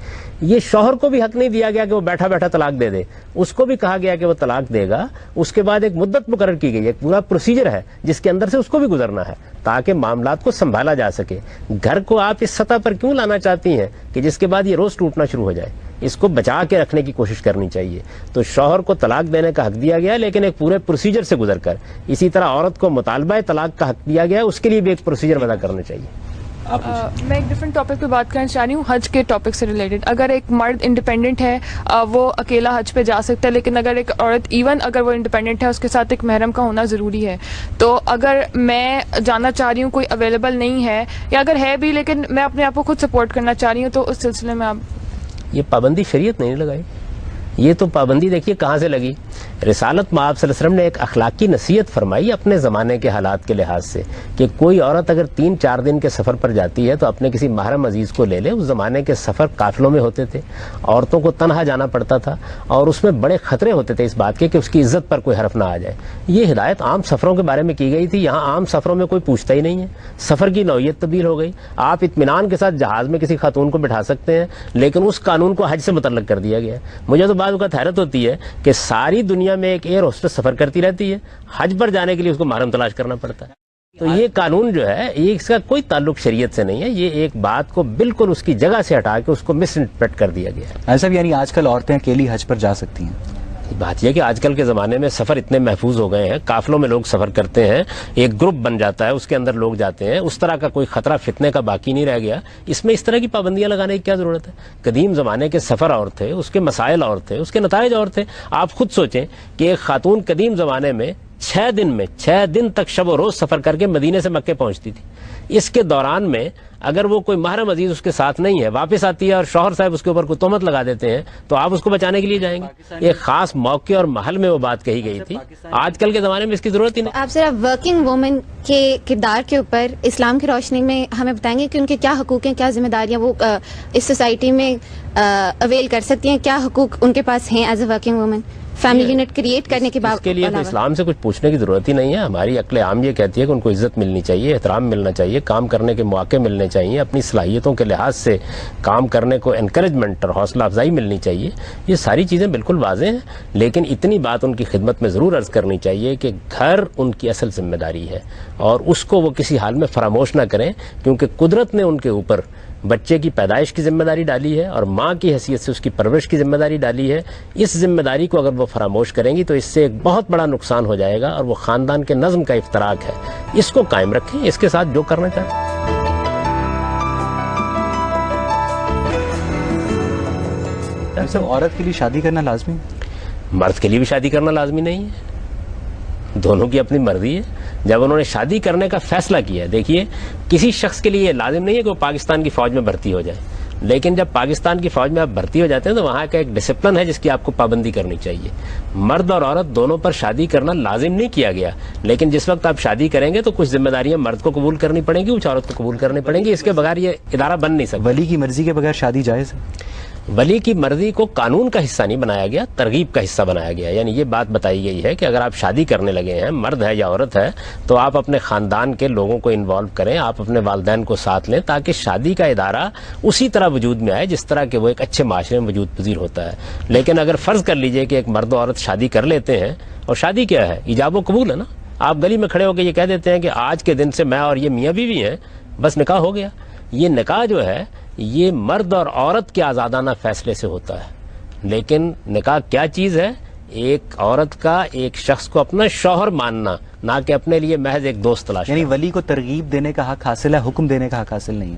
[SPEAKER 1] یہ شوہر کو بھی حق نہیں دیا گیا کہ وہ بیٹھا بیٹھا طلاق دے دے, اس کو بھی کہا گیا کہ وہ طلاق دے گا. اس کے بعد ایک مدت مقرر کی گئی, ایک پورا پروسیجر ہے جس کے اندر سے اس کو بھی گزرنا ہے تاکہ معاملات کو سنبھالا جا سکے. گھر کو آپ اس سطح پر کیوں لانا چاہتی ہیں کہ جس کے بعد یہ روز ٹوٹنا شروع ہو جائے؟ اس کو بچا کے رکھنے کی کوشش کرنی چاہیے. تو شوہر کو طلاق دینے کا حق دیا گیا لیکن ایک پورے پروسیجر سے گزر کر. اسی طرح عورت کو مطالبہ طلاق کا حق دیا گیا, اس کے لیے بھی ایک پروسیجر ادا کرنا چاہیے.
[SPEAKER 7] میں ایک ڈفرینٹ ٹاپک پہ بات کرنا چاہ رہی ہوں, حج کے ٹاپک سے ریلیٹڈ. اگر ایک مرد انڈیپینڈنٹ ہے وہ اکیلا حج پہ جا سکتا ہے, لیکن اگر ایک عورت ایون اگر وہ انڈیپینڈنٹ ہے اس کے ساتھ ایک محرم کا ہونا ضروری ہے. تو اگر میں جاننا چاہ رہی ہوں کوئی اویلیبل نہیں ہے یا اگر ہے بھی لیکن میں اپنے آپ کو خود سپورٹ کرنا چاہ رہی ہوں, تو اس سلسلے میں آپ
[SPEAKER 1] یہ پابندی شریعت نہیں لگائی. یہ تو پابندی دیکھیے کہاں سے لگی. رسالت میں آپ صلی اللہ علیہ وسلم نے ایک اخلاقی نصیحت فرمائی اپنے زمانے کے حالات کے لحاظ سے کہ کوئی عورت اگر 3-4 دن کے سفر پر جاتی ہے تو اپنے کسی محرم عزیز کو لے لے. اس زمانے کے سفر قافلوں میں ہوتے تھے, عورتوں کو تنہا جانا پڑتا تھا اور اس میں بڑے خطرے ہوتے تھے اس بات کے کہ اس کی عزت پر کوئی حرف نہ آ جائے. یہ ہدایت عام سفروں کے بارے میں کی گئی تھی. یہاں عام سفروں میں کوئی پوچھتا ہی نہیں ہے, سفر کی نوعیت تبدیل ہو گئی. آپ اطمینان کے ساتھ جہاز میں کسی خاتون کو بٹھا سکتے ہیں لیکن اس قانون کو حج سے متعلق کر دیا گیا. مجھے تو بعض اوقات حیرت ہوتی ہے کہ ساری دنیا میں ایک ایئر ہوسٹس سفر کرتی رہتی ہے, حج پر جانے کے لیے اس کو محرم تلاش کرنا پڑتا ہے. تو یہ قانون جو ہے یہ اس کا کوئی تعلق شریعت سے نہیں ہے. یہ ایک بات کو بالکل اس کی جگہ سے ہٹا کے اس کو مس انٹرپریٹ کر دیا گیا ہے.
[SPEAKER 2] ایسا بھی یعنی آج کل عورتیں اکیلی حج پر جا سکتی ہیں؟
[SPEAKER 1] بات یہ کہ آج کل کے زمانے میں سفر اتنے محفوظ ہو گئے ہیں, قافلوں میں لوگ سفر کرتے ہیں, ایک گروپ بن جاتا ہے, اس کے اندر لوگ جاتے ہیں, اس طرح کا کوئی خطرہ فتنے کا باقی نہیں رہ گیا. اس میں اس طرح کی پابندیاں لگانے کی کیا ضرورت ہے؟ قدیم زمانے کے سفر اور تھے, اس کے مسائل اور تھے, اس کے نتائج اور تھے. آپ خود سوچیں کہ ایک خاتون قدیم زمانے میں 6 دن تک شب و روز سفر کر کے مدینے سے مکے پہنچتی تھی. اس کے دوران میں اگر وہ کوئی محرم عزیز اس کے ساتھ نہیں ہے, واپس آتی ہے اور شوہر صاحب اس کے اوپر کوئی تہمت لگا دیتے ہیں تو آپ اس کو بچانے کے لیے جائیں گے؟ ایک خاص موقع اور محل میں وہ بات کہی گئی تھی. آج کل کے زمانے میں اس کی ضرورت ہی نہیں.
[SPEAKER 3] آپ ذرا ورکنگ وومن کے کردار کے اوپر اسلام کی روشنی میں ہمیں بتائیں گے کہ ان کے کیا حقوق ہیں, کیا ذمہ داریاں وہ اس سوسائٹی میں اویل کر سکتی ہیں, کیا حقوق ان کے پاس ہیں as a working woman family unit create کرنے کے بعد؟
[SPEAKER 1] اس کے لیے تو اسلام سے کچھ پوچھنے کی ضرورت ہی نہیں ہے. ہماری عقل عام یہ کہتی ہے کہ ان کو عزت ملنی چاہیے, احترام ملنا چاہیے, کام کرنے کے مواقع ملنے چاہیے, اپنی صلاحیتوں کے لحاظ سے کام کرنے کو انکریجمنٹ اور حوصلہ افزائی ملنی چاہیے. یہ ساری چیزیں بالکل واضح ہیں, لیکن اتنی بات ان کی خدمت میں ضرور عرض کرنی چاہیے کہ گھر ان کی اصل ذمہ داری ہے اور اس کو وہ کسی حال میں فراموش نہ کریں, کیونکہ قدرت نے ان کے اوپر بچے کی پیدائش کی ذمہ داری ڈالی ہے اور ماں کی حیثیت سے اس کی پرورش کی ذمہ داری ڈالی ہے. اس ذمہ داری کو اگر وہ فراموش کریں گی تو اس سے ایک بہت بڑا نقصان ہو جائے گا اور وہ خاندان کے نظم کا افتراق ہے. اس کو قائم رکھیں, اس کے ساتھ جو کرنا چاہیں.
[SPEAKER 2] عورت کے لیے شادی کرنا لازمی,
[SPEAKER 1] مرد کے لیے بھی شادی کرنا لازمی نہیں ہے. دونوں کی اپنی مرضی ہے. جب انہوں نے شادی کرنے کا فیصلہ کیا ہے, دیکھیے کسی شخص کے لیے یہ لازم نہیں ہے کہ وہ پاکستان کی فوج میں بھرتی ہو جائے, لیکن جب پاکستان کی فوج میں آپ بھرتی ہو جاتے ہیں تو وہاں کا ایک ڈسپلن ہے جس کی آپ کو پابندی کرنی چاہیے. مرد اور عورت دونوں پر شادی کرنا لازم نہیں کیا گیا, لیکن جس وقت آپ شادی کریں گے تو کچھ ذمہ داریاں مرد کو قبول کرنی پڑیں گی, کچھ عورت کو قبول کرنی پڑیں گی. اس کے بغیر یہ ادارہ بن نہیں سکتا.
[SPEAKER 2] ولی کی مرضی کے بغیر شادی جائز ہے؟
[SPEAKER 1] ولی کی مرضی کو قانون کا حصہ نہیں بنایا گیا, ترغیب کا حصہ بنایا گیا. یعنی یہ بات بتائی گئی ہے کہ اگر آپ شادی کرنے لگے ہیں, مرد ہے یا عورت ہے, تو آپ اپنے خاندان کے لوگوں کو انوالو کریں, آپ اپنے والدین کو ساتھ لیں, تاکہ شادی کا ادارہ اسی طرح وجود میں آئے جس طرح کہ وہ ایک اچھے معاشرے میں وجود پذیر ہوتا ہے. لیکن اگر فرض کر لیجئے کہ ایک مرد و عورت شادی کر لیتے ہیں, اور شادی کیا ہے, ایجاب و قبول ہے نا. آپ گلی میں کھڑے ہو کے یہ کہہ دیتے ہیں کہ آج کے دن سے میں اور یہ میاں بیوی ہیں, بس نکاح ہو گیا. یہ نکاح جو ہے یہ مرد اور عورت کے آزادانہ فیصلے سے ہوتا ہے. لیکن نکاح کیا چیز ہے؟ ایک عورت کا ایک شخص کو اپنا شوہر ماننا, نہ کہ اپنے لیے محض ایک دوست تلاش.
[SPEAKER 2] یعنی ولی کو ترغیب دینے کا حق حاصل ہے, حکم دینے کا حق حاصل نہیں.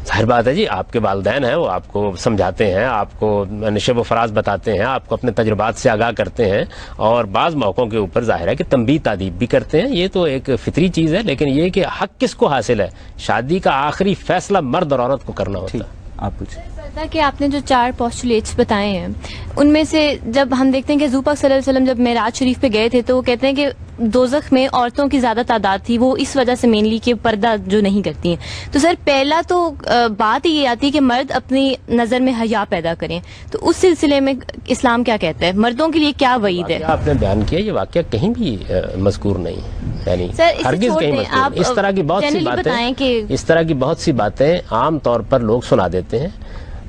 [SPEAKER 1] ظاہر بات ہے جی, آپ کے والدین ہیں, وہ آپ کو سمجھاتے ہیں, آپ کو نشب و فراز بتاتے ہیں, آپ کو اپنے تجربات سے آگاہ کرتے ہیں, اور بعض موقعوں کے اوپر ظاہر ہے کہ تنبیہ تادیب بھی کرتے ہیں. یہ تو ایک فطری چیز ہے. لیکن یہ کہ حق کس کو حاصل ہے, شادی کا آخری فیصلہ مرد اور عورت کو کرنا ہوتا ہے.
[SPEAKER 2] آپ پوچھیں.
[SPEAKER 13] کہ آپ نے جو 4 پوسٹولیٹس بتائے ہیں, ان میں سے جب ہم دیکھتے ہیں کہ حضور پاک صلی اللہ علیہ وسلم جب معراج شریف پہ گئے تھے تو وہ کہتے ہیں کہ دوزخ میں عورتوں کی زیادہ تعداد تھی, وہ اس وجہ سے مینلی کہ پردہ جو نہیں کرتی ہیں. تو سر پہلا تو بات یہ آتی ہے کہ مرد اپنی نظر میں حیا پیدا کریں, تو اس سلسلے میں اسلام کیا کہتا ہے, مردوں کے لیے کیا وعید ہے؟
[SPEAKER 1] آپ نے بیان کیا, یہ واقعہ کہیں بھی مذکور نہیں ہے, یعنی ہرگز کہیں مذکور. اس طرح کی بہت سی باتیں عام طور پر لوگ سنا دیتے ہیں,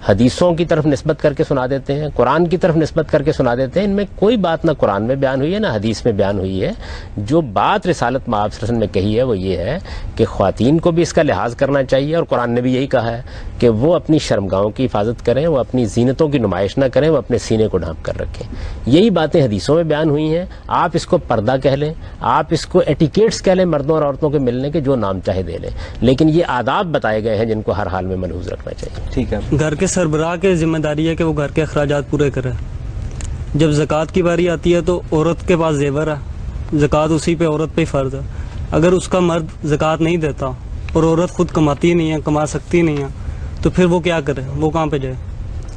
[SPEAKER 1] حدیثوں کی طرف نسبت کر کے سنا دیتے ہیں, قرآن کی طرف نسبت کر کے سنا دیتے ہیں. ان میں کوئی بات نہ قرآن میں بیان ہوئی ہے نہ حدیث میں بیان ہوئی ہے. جو بات رسالت مآب صلی اللہ علیہ وسلم نے کہی ہے وہ یہ ہے کہ خواتین کو بھی اس کا لحاظ کرنا چاہیے, اور قرآن نے بھی یہی کہا ہے کہ وہ اپنی شرمگاہوں کی حفاظت کریں, وہ اپنی زینتوں کی نمائش نہ کریں, وہ اپنے سینے کو ڈھانپ کر رکھیں. یہی باتیں حدیثوں میں بیان ہوئی ہیں. آپ اس کو پردہ کہہ لیں, آپ اس کو ایٹیکیٹس کہہ لیں, مردوں اور عورتوں کے ملنے کے جو نام چاہے دے لیں, لیکن یہ آداب بتائے گئے ہیں جن کو ہر حال میں ملحوظ رکھنا چاہیے.
[SPEAKER 2] ٹھیک ہے.
[SPEAKER 14] گھر کے سربراہ کی ذمہ داری ہے کہ وہ گھر کے اخراجات پورے کرے. جب زکوٰۃ کی باری آتی ہے تو عورت کے پاس زیور ہے, زکوٰۃ اسی پہ عورت پہ ہی فرض ہے. اگر اس کا مرد زکوٰۃ نہیں دیتا اور عورت خود کماتی نہیں ہے, کما سکتی نہیں ہے, تو پھر وہ کیا کرے, وہ کہاں پہ جائے؟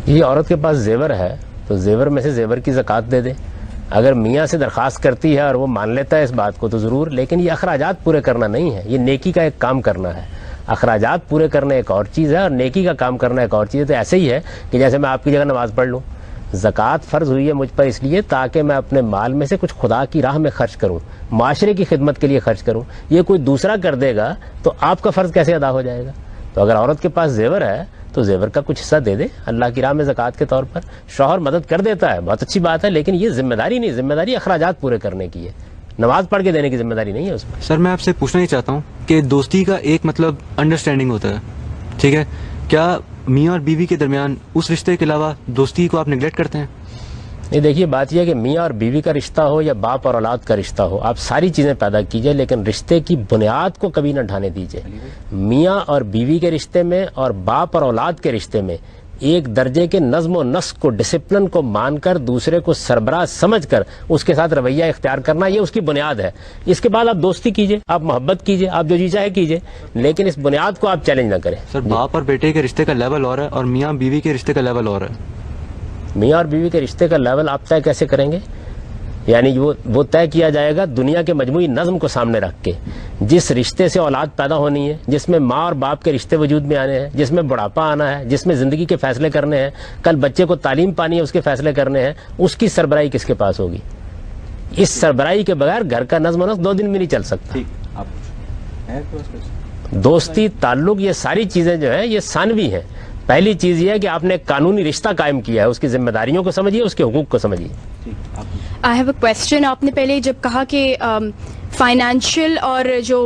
[SPEAKER 1] یہ عورت کے پاس زیور ہے تو زیور میں سے زیور کی زکوٰۃ دے دے. اگر میاں سے درخواست کرتی ہے اور وہ مان لیتا ہے اس بات کو تو ضرور, لیکن یہ اخراجات پورے کرنا نہیں ہے, یہ نیکی کا ایک کام کرنا ہے. اخراجات پورے کرنا ایک اور چیز ہے اور نیکی کا کام کرنا ایک اور چیز ہے. تو ایسے ہی ہے کہ جیسے میں آپ کی جگہ نماز پڑھ لوں, زکوٰۃ فرض ہوئی ہے مجھ پر اس لیے تاکہ میں اپنے مال میں سے کچھ خدا کی راہ میں خرچ کروں, معاشرے کی خدمت کے لیے خرچ کروں. یہ کوئی دوسرا کر دے گا تو آپ کا فرض کیسے ادا ہو جائے گا؟ تو اگر عورت کے پاس زیور ہے تو زیور کا کچھ حصہ دے دے اللہ کی راہ میں زکوٰۃ کے طور پر. شوہر مدد کر دیتا ہے, بہت اچھی بات ہے, لیکن یہ ذمہ داری نہیں, ذمہ داری اخراجات پورے کرنے کی ہے, نماز پڑھ کے دینے کی ذمہ داری نہیں ہے اس میں.
[SPEAKER 15] سر میں آپ سے پوچھنا ہی چاہتا ہوں کہ دوستی کا ایک مطلب انڈرسٹینڈنگ ہوتا ہے, ٹھیک ہے, کیا میاں اور بیوی کے درمیان اس رشتے کے علاوہ دوستی کو آپ نیگلیکٹ کرتے ہیں؟
[SPEAKER 1] نہیں, دیکھیے بات یہ ہے کہ میاں اور بیوی کا رشتہ ہو یا باپ اور اولاد کا رشتہ ہو, آپ ساری چیزیں پیدا کیجئے, لیکن رشتے کی بنیاد کو کبھی نہ ڈھانے دیجئے. میاں اور بیوی کے رشتے میں اور باپ اور اولاد کے رشتے میں ایک درجے کے نظم و نسق کو, ڈسپلن کو مان کر, دوسرے کو سربراہ سمجھ کر اس کے ساتھ رویہ اختیار کرنا, یہ اس کی بنیاد ہے. اس کے بعد آپ دوستی کیجئے, آپ محبت کیجئے, آپ جو جی چاہے کیجئے, لیکن اس بنیاد کو آپ چیلنج نہ کریں.
[SPEAKER 15] سر باپ اور بیٹے کے رشتے کا لیول اور ہے اور میاں بیوی کے رشتے کا لیول اور ہے.
[SPEAKER 1] میاں اور بیوی کے رشتے کا لیول آپ طے کیسے کریں گے؟ یعنی وہ طے کیا جائے گا دنیا کے مجموعی نظم کو سامنے رکھ کے. جس رشتے سے اولاد پیدا ہونی ہے, جس میں ماں اور باپ کے رشتے وجود میں آنے ہیں, جس میں بڑھاپا آنا ہے, جس میں زندگی کے فیصلے کرنے ہیں, کل بچے کو تعلیم پانی ہے اس کے فیصلے کرنے ہیں, اس کی سربراہی کس کے پاس ہوگی؟ اس سربراہی کے بغیر گھر کا نظم و نسق 2 دن میں نہیں چل سکتا. دوستی, تعلق, یہ ساری چیزیں جو ہیں یہ ثانوی ہیں. پہلی چیز یہ ہے کہ آپ نے قانونی رشتہ قائم کیا ہے, اس کی ذمہ داریوں کو سمجھیے, اس کے حقوق کو سمجھیے.
[SPEAKER 4] I have a question. آپ نے پہلے جب کہا کہ فائنینشیل اور جو